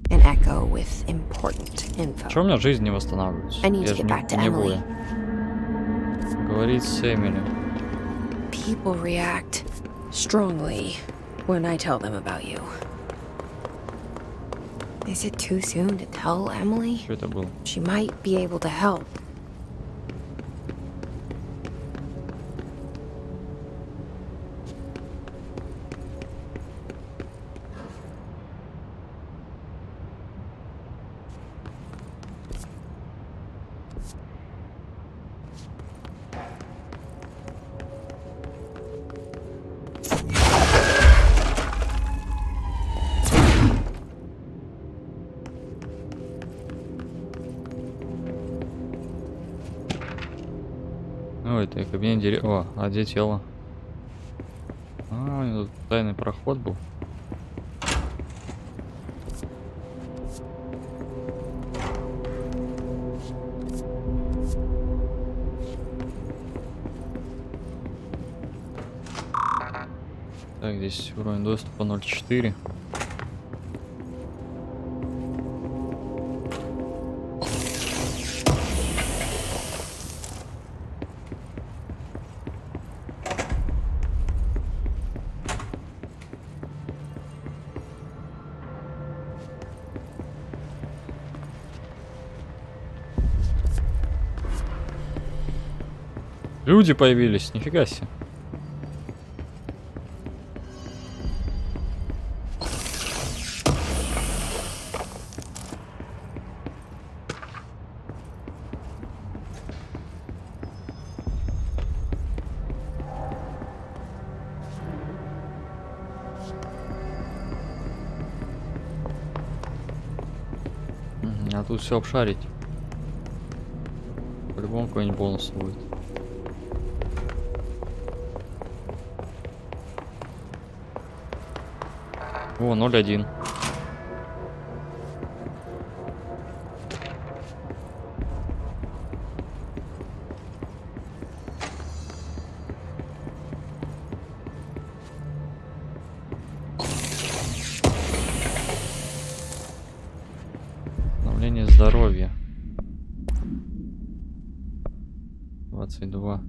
B: An echo with important info.
A: Чё у меня жизнь не восстанавливается?
B: I need
A: Я
B: to
A: же
B: get back to
A: не
B: Emily.
A: буду. Говорить с Эмили.
B: People react strongly when I tell them about you. Is it too soon to tell Emily?
A: Что это было?
B: She might be able to help.
A: Ой, это кабинет деревья. О, а где тело? А, у него тут тайный проход был. Так, здесь уровень доступа 0.4. Люди появились, нифига себе. А тут все обшарить. По-любому какой-нибудь бонус будет. О, 0.1. Обновление здоровья. 22.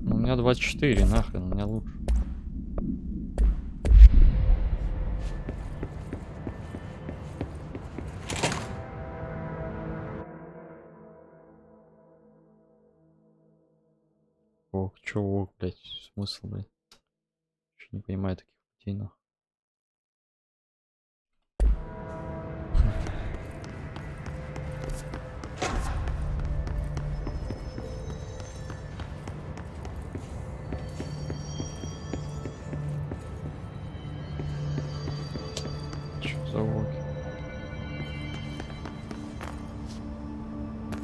A: У меня 24, нахрен, у меня лучше. Ох, Чего, блядь, смысл, блядь? Вообще не понимаю таких людей, нахуй. Чё за волки?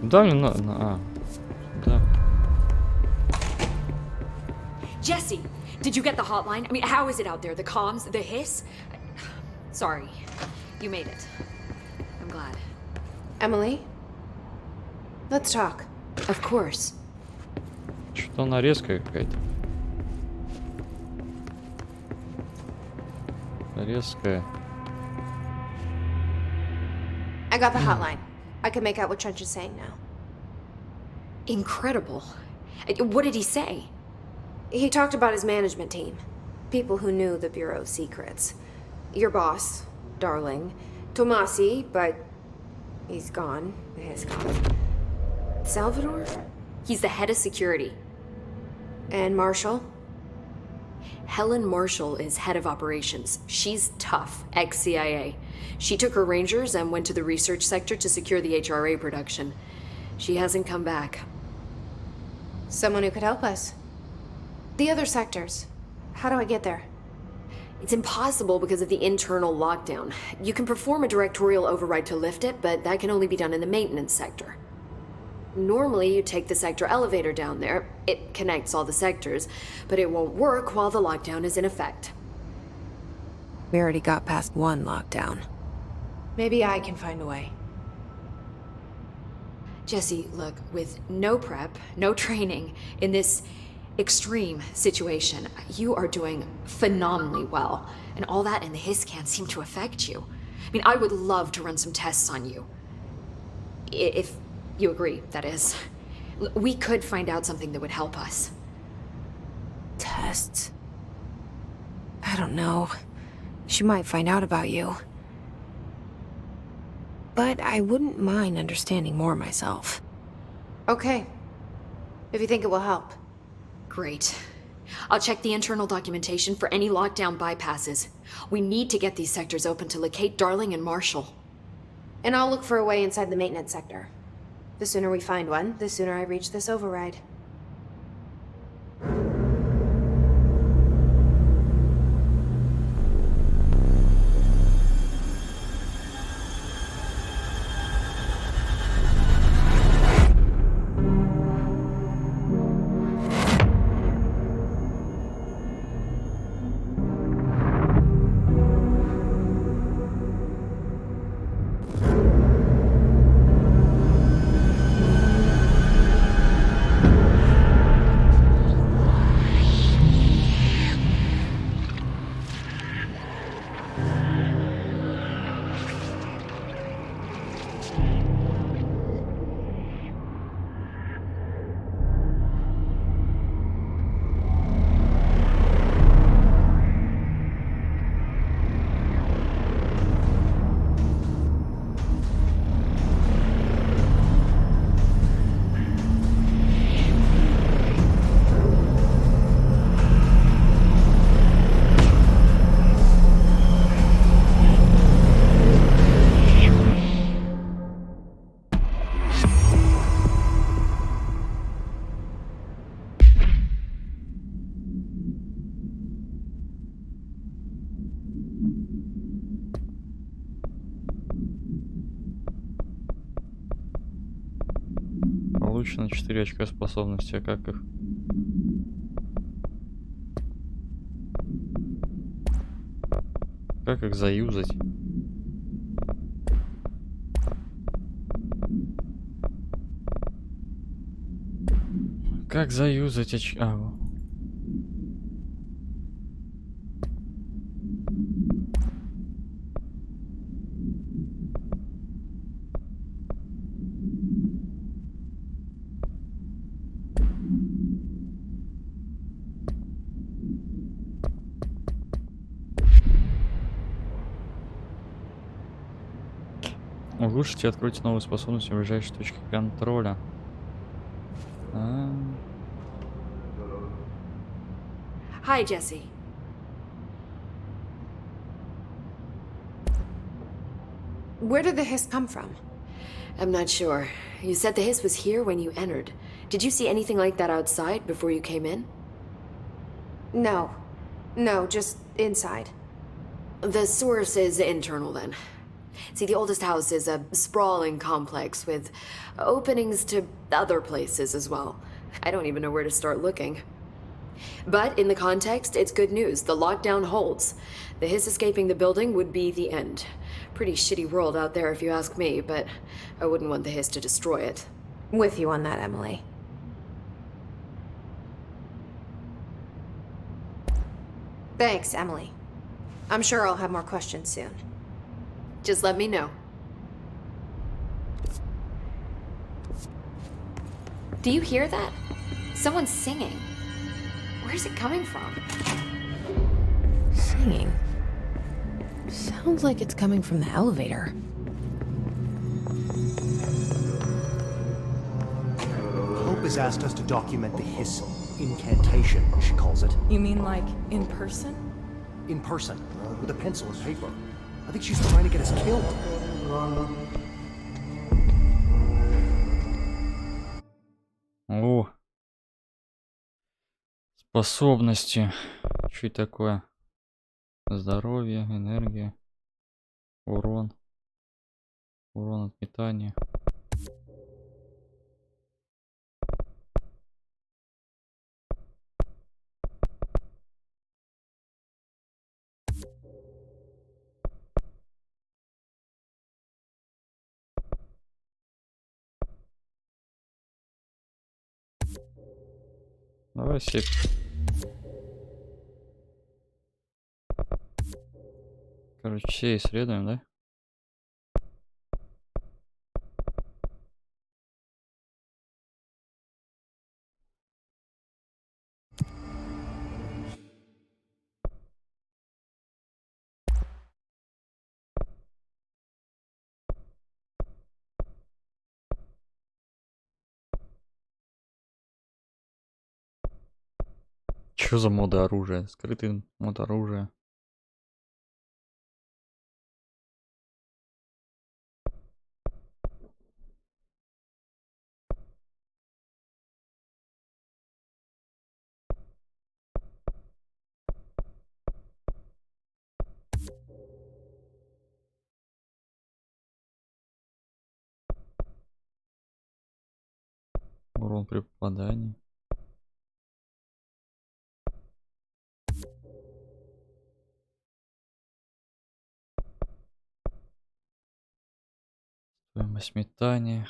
A: Да, мне надо. Да.
H: Jesse, did you get the hotline? I mean, how is it out there? The comms, the hiss? Sorry, you made it. I'm glad.
C: Emily? Let's talk.
H: Of course.
A: Что-то она резкая какая-то. Резкая.
C: I got the hotline. I can make out what Trench is saying now.
H: Incredible. What did he say?
C: He talked about his management team. People who knew the Bureau's secrets. Your boss, Darling. Tomasi, but he's gone. He's gone. Salvador?
H: He's the head of security.
C: And Marshall?
H: Helen Marshall is head of operations. She's tough, ex-CIA. She took her Rangers and went to the research sector to secure the HRA production. She hasn't come back.
C: Someone who could help us. The other sectors. How do I get there?
H: It's impossible because of the internal lockdown. You can perform a directorial override to lift it, but that can only be done in the maintenance sector. Normally, you take the sector elevator down there. It connects all the sectors, but it won't work while the lockdown is in effect.
B: We already got past one lockdown.
C: Maybe I can find a way.
H: Jesse, look, with no prep, no training, in this extreme situation, you are doing phenomenally well. And all that and the hiss can't seem to affect you. I mean, I would love to run some tests on you. If you agree, that is. We could find out something that would help us.
B: Tests? I don't know. She might find out about you. But I wouldn't mind understanding more myself.
C: Okay. If you think it will help.
H: Great. I'll check the internal documentation for any lockdown bypasses. We need to get these sectors open to locate Darling and Marshall.
C: And I'll look for a way inside the maintenance sector. The sooner we find one, the sooner I reach this override.
A: Получено 4 очка способности, а как их? Как их заюзать? Как заюзать очки? Улучшите и откройте новую способность в ближайшей точке контроля.
H: Hi, Jesse.
C: Where did the hiss come from?
H: I'm not sure. You said the hiss was here when you entered. Did you see anything like that outside before you came in?
C: No. No, just inside.
H: The source is internal, then. See, the oldest house is a sprawling complex with openings to other places as well. I don't even know where to start looking. But in the context, it's good news. The lockdown holds. The hiss escaping the building would be the end. Pretty shitty world out there if you ask me, but I wouldn't want the hiss to destroy it.
C: With you on that, Emily. Thanks, Emily. I'm sure I'll have more questions soon.
H: Just let me know. Do you hear that? Someone's singing. Where's it coming from?
B: Singing. Sounds like it's coming from the elevator.
J: Hope has asked us to document the hiss incantation, as she calls it.
K: You mean like in person?
J: In person, with a pencil and paper. I think she's trying to get us killed.
A: О, способности. Что это такое? Здоровье, энергия, урон. Урон от питания. Давай все. Короче, все исследуем, да? Что за мода оружия? Скрытый мод оружия. Урон при попадании. Стоимость метания.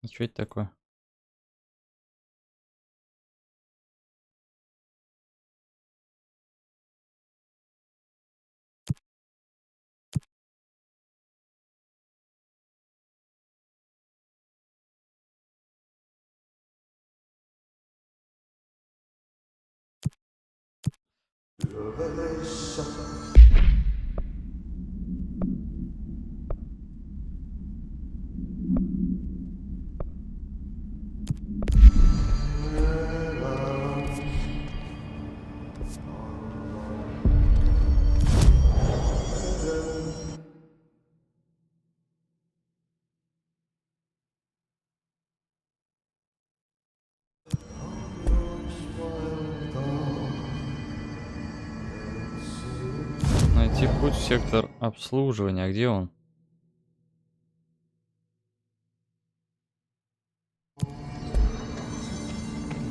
A: И что это такое? Найти путь в сектор обслуживания. А где он?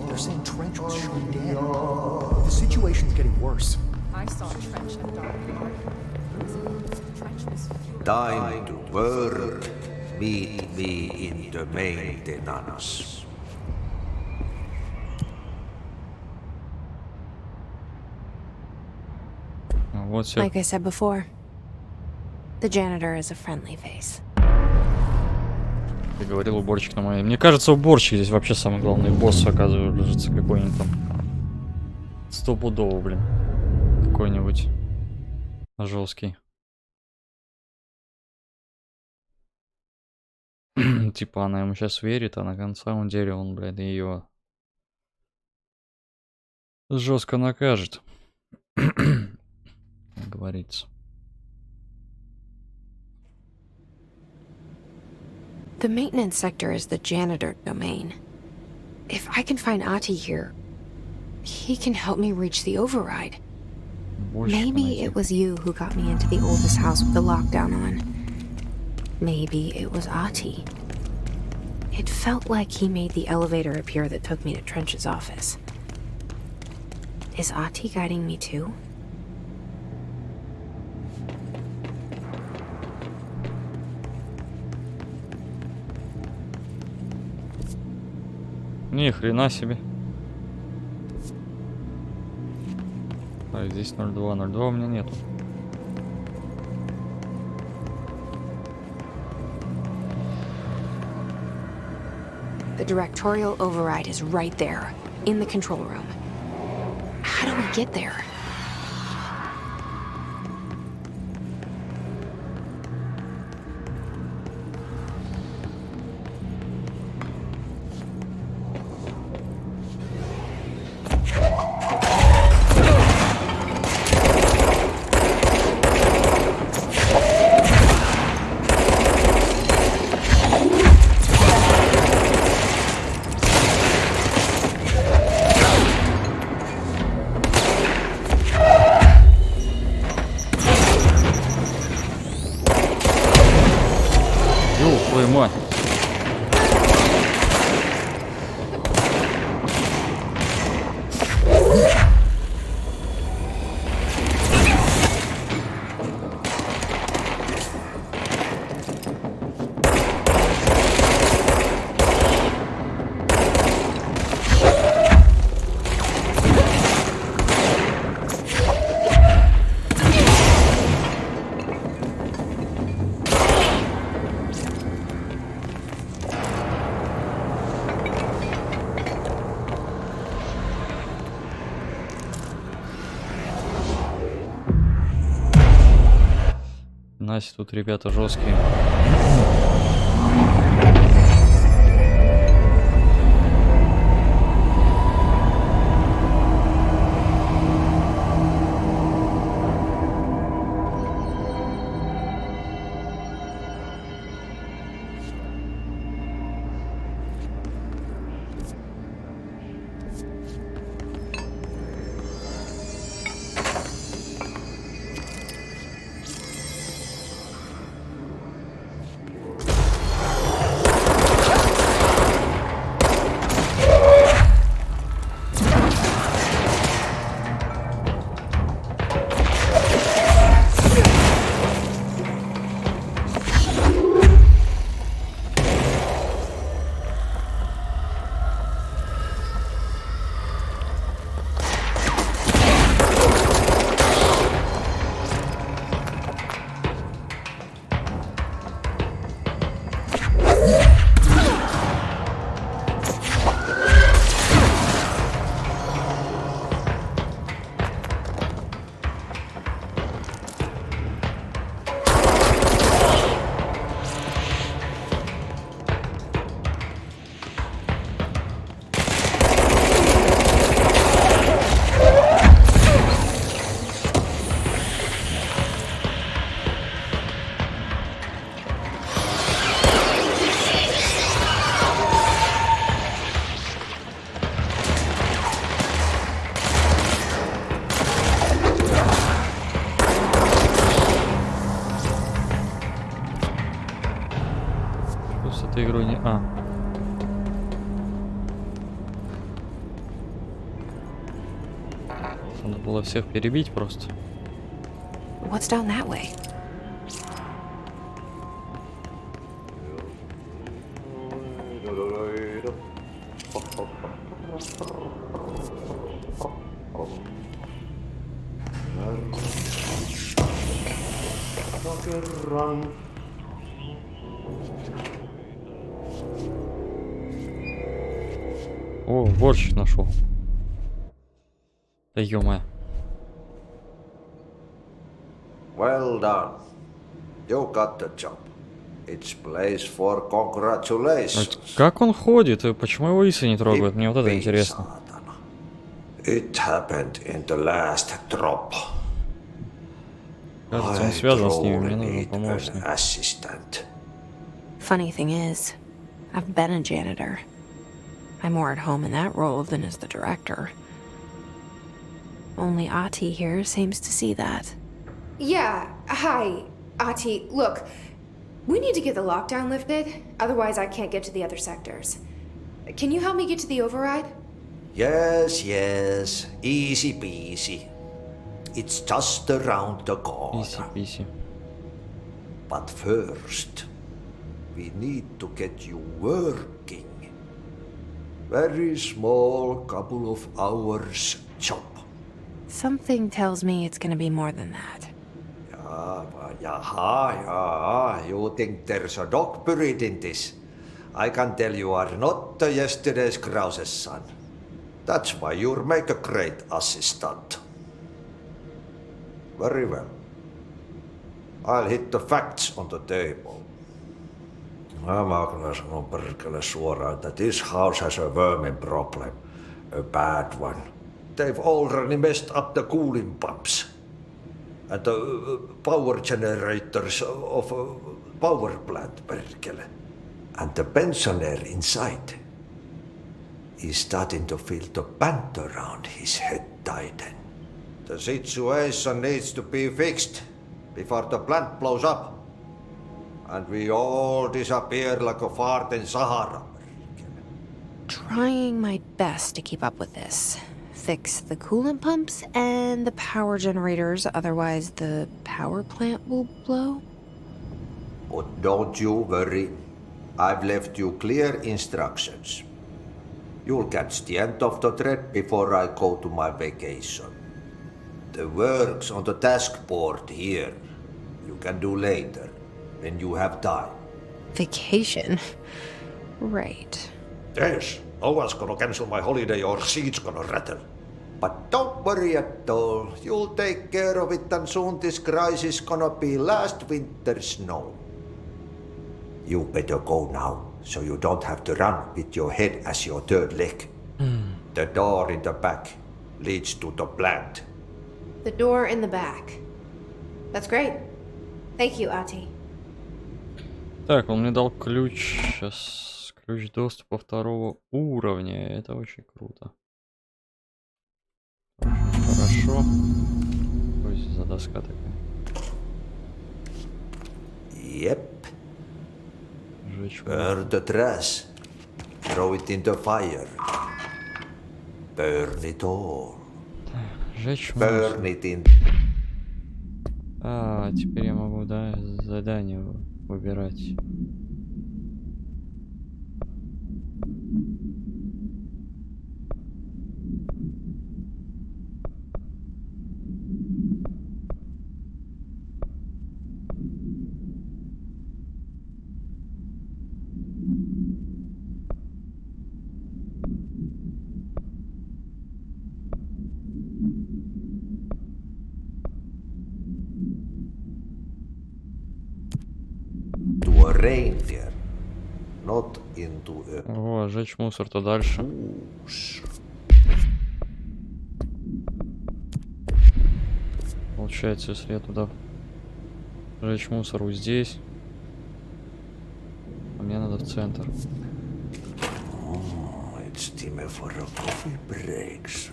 J: They're saying Trench was shot dead. The situation's getting worse.
K: I saw Trench in the dark. Trench was fueling.
D: Time to work. Meet me in the maintenance.
A: Вот все.
B: Like I said before, the janitor is a friendly face.
A: Ты говорил, уборщик на моем. Мне кажется, уборщик здесь вообще самый главный босс, оказывается, какой-нибудь там. Стопудово, блин. Какой-нибудь жесткий. Типа она ему сейчас верит, а на самом деле он, блядь, ее жестко накажет. Как говорится.
B: The maintenance sector is the janitor domain. If I can find Ati here, he can help me reach the override. Maybe it was you who got me into the oldest house with the lockdown on. Maybe it was Ati. It felt like he made the elevator appear that took me to Trench's office. Is Ati guiding me too?
A: Ни хрена себе. А здесь 0202 у меня нету.
B: The directorial override is right there, in the control room. How do we get there?
A: Твою мать. Настя, тут ребята жесткие. Игру не... Надо было всех перебить просто.
B: What's down that way?
D: Run.
A: О, борщ нашел. Да ё-моё.
D: Well done. You got the job. It's place for congratulations.
A: Как он ходит? И почему его исы не трогают? Мне вот это интересно.
D: It happened in the last drop.
A: Кажется, он связан с ними. Мне нужен помощник.
D: Assistant.
B: Funny thing is, I've been a janitor. I'm more at home in that role than as the director. Only Ati here seems to see that.
C: Yeah, hi, Ati. Look, we need to get the lockdown lifted, otherwise I can't get to the other sectors. Can you help me get to the override?
D: Yes, yes. Easy peasy. It's just around the corner.
A: Easy peasy.
D: But first, we need to get you working. Very small, couple of hours job.
B: Something tells me it's gonna be more than that.
D: Yeah. You think there's a dog buried in this? I can tell you are not yesterday's Krause's son. That's why you'll make a great assistant. Very well. I'll hit the facts on the table. Mä kyllä sanon perkele suoraan, että this house has a vermin problem. A bad one. They've already messed up the cooling pumps. And the power generators of a power plant, perkele. And the pensioner inside is starting to feel the band around his head tighten. The situation needs to be fixed before the plant blows up. And we all disappear like a fart in Sahara.
B: Trying my best to keep up with this. Fix the coolant pumps and the power generators, otherwise the power plant will blow.
D: But don't you worry. I've left you clear instructions. You'll catch the end of the thread before I go to my vacation. The work's on the task board here. You can do later, when you have time.
B: Vacation? Right.
D: Yes, no one's gonna cancel my holiday or seat's gonna rattle. But don't worry at all. You'll take care of it and soon this crisis gonna be last winter's snow. You better go now, so you don't have to run with your head as your third leg. The door in the back leads to the plant.
C: The door in the back. That's great. Thank you, Ati.
A: Так, он мне дал ключ. Сейчас ключ доступа второго уровня. Это очень круто. Хорошо. Что здесь за доска такая?
D: Yep.
A: Жечь.
D: Burn the trash. Throw it in the fire. Burn it all.
A: Жечь.
D: Burn it in.
A: А, теперь я могу, да, задание выбирать.
D: To a reindeer, not into a
A: О, сжечь мусор, то дальше.
D: goose.
A: Получается, если я туда сжечь мусор вот здесь, а мне надо в центр.
D: Oh, it's time for a coffee break. So.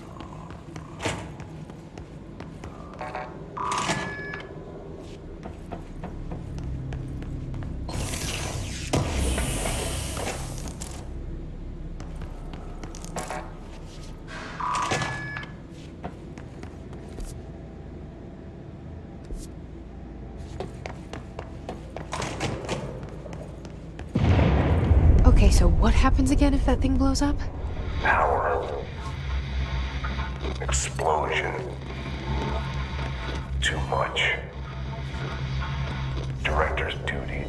B: Okay, so what happens again if that thing blows up?
F: Power. Explosion. Too much. Director's duty.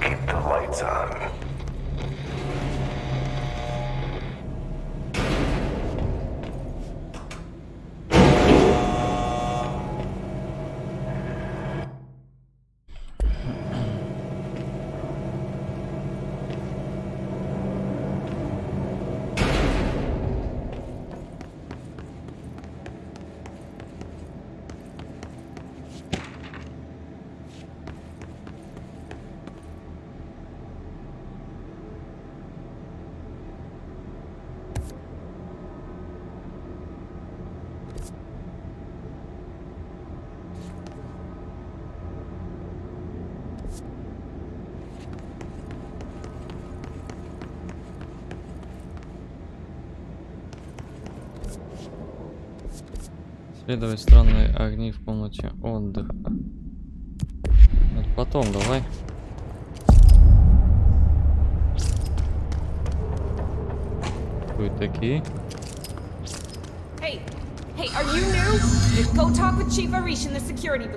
F: Keep the lights on.
A: Исследовать странные огни в комнате отдыха. Это потом, давай. Кто это такие?
L: Hey, are you new? Go talk with Chief Arish in the security.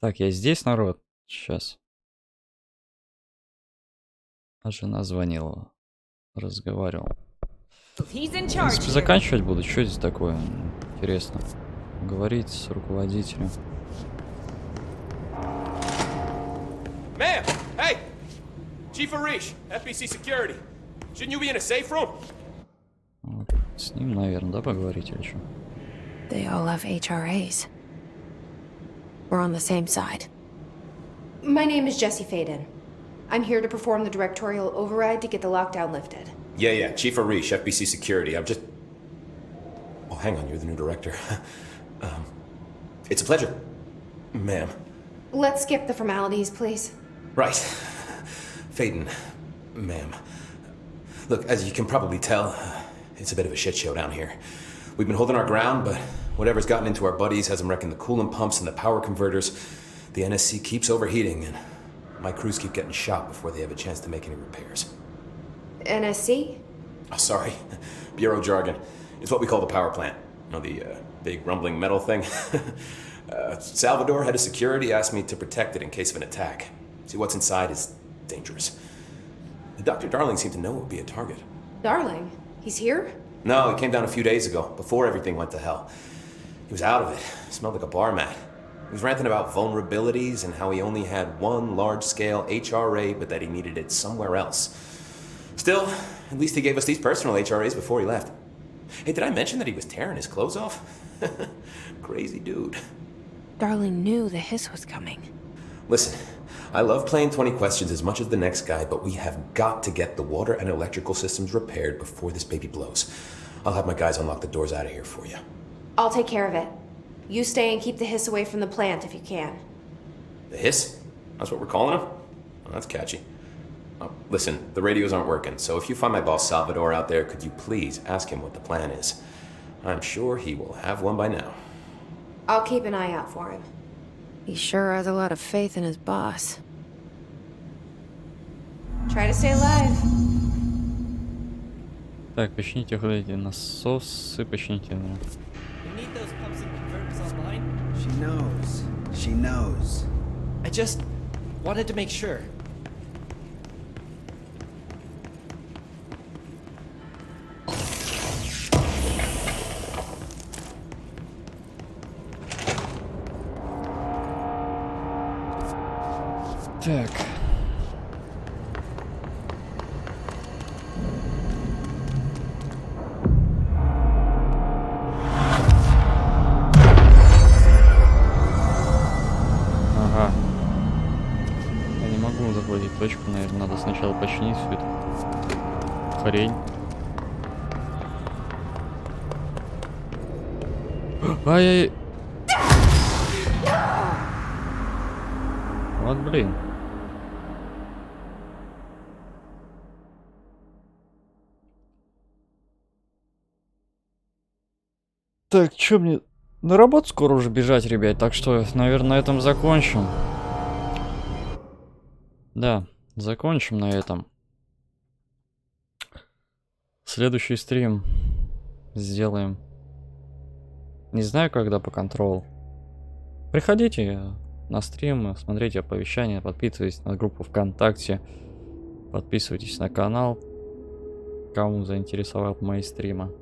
A: Так, я здесь, народ. Сейчас. А жена звонила. Разговаривал.
L: He's in
A: В
L: charge
A: принципе,
L: here.
A: заканчивать буду. Что здесь такое? Интересно. Говорить с руководителем.
M: Ma'am! Hey! Chief Arish, FBC Security. Shouldn't you be in a safe room?
A: Вот. С ним, наверное, да, поговорить или что?
B: They all have HRAs. We're on the same side.
C: My name is Jesse Faden. I'm here to perform the directorial override to get the lockdown lifted.
M: Yeah, Chief Arish, FBC Security. I'm just... Oh, hang on, you're the new director. It's a pleasure, ma'am.
C: Let's skip the formalities, please.
M: Right. Faden, ma'am. Look, as you can probably tell, it's a bit of a shit show down here. We've been holding our ground, but whatever's gotten into our buddies has them wrecking the coolant pumps and the power converters. The NSC keeps overheating, and my crews keep getting shot before they have a chance to make any repairs.
C: NSC?
M: Oh, sorry. Bureau jargon. It's what we call the power plant. You know, the big rumbling metal thing? Salvador, head of security, asked me to protect it in case of an attack. See, what's inside is dangerous. Dr. Darling seemed to know it would be a target.
C: Darling, he's here?
M: No, he came down a few days ago, before everything went to hell. He was out of it. Smelled like a bar mat. He was ranting about vulnerabilities and how he only had one large-scale HRA, but that he needed it somewhere else. Still, at least he gave us these personal HRAs before he left. Hey, did I mention that he was tearing his clothes off? Crazy dude.
B: Darling knew the hiss was coming.
M: Listen, I love playing 20 questions as much as the next guy, but we have got to get the water and electrical systems repaired before this baby blows. I'll have my guys unlock the doors out of here for you.
C: I'll take care of it. You stay and keep the hiss away from the plant if you can.
M: The hiss? That's what we're calling him? Oh, that's catchy. Oh, listen, the radios aren't working, so if you find my boss Salvador out there, could you please ask him what the plan is? I'm sure he will have one by now.
C: I'll keep an eye out for him.
B: He sure has a lot of faith in his boss.
C: Try to stay alive.
A: Так, почините вот эти насосы, почините.
J: You need those pumps and converters online? She knows. She knows. I just wanted to make sure.
A: Так. Ага. Я не могу захватить точку, наверное, надо сначала починить всю эту хрень. Ай-яй-яй. Вот блин. Так, чё мне на работу скоро уже бежать, ребят, так что, наверное, на этом закончим. Да, закончим на этом. Следующий стрим сделаем. Не знаю, когда по контролу. Приходите на стрим, смотрите оповещания, подписывайтесь на группу ВКонтакте, подписывайтесь на канал, кому заинтересовал мои стримы.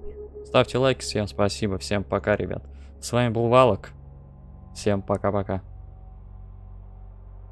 A: Ставьте лайки, всем спасибо, всем пока, ребят. С вами был Валок, всем пока-пока.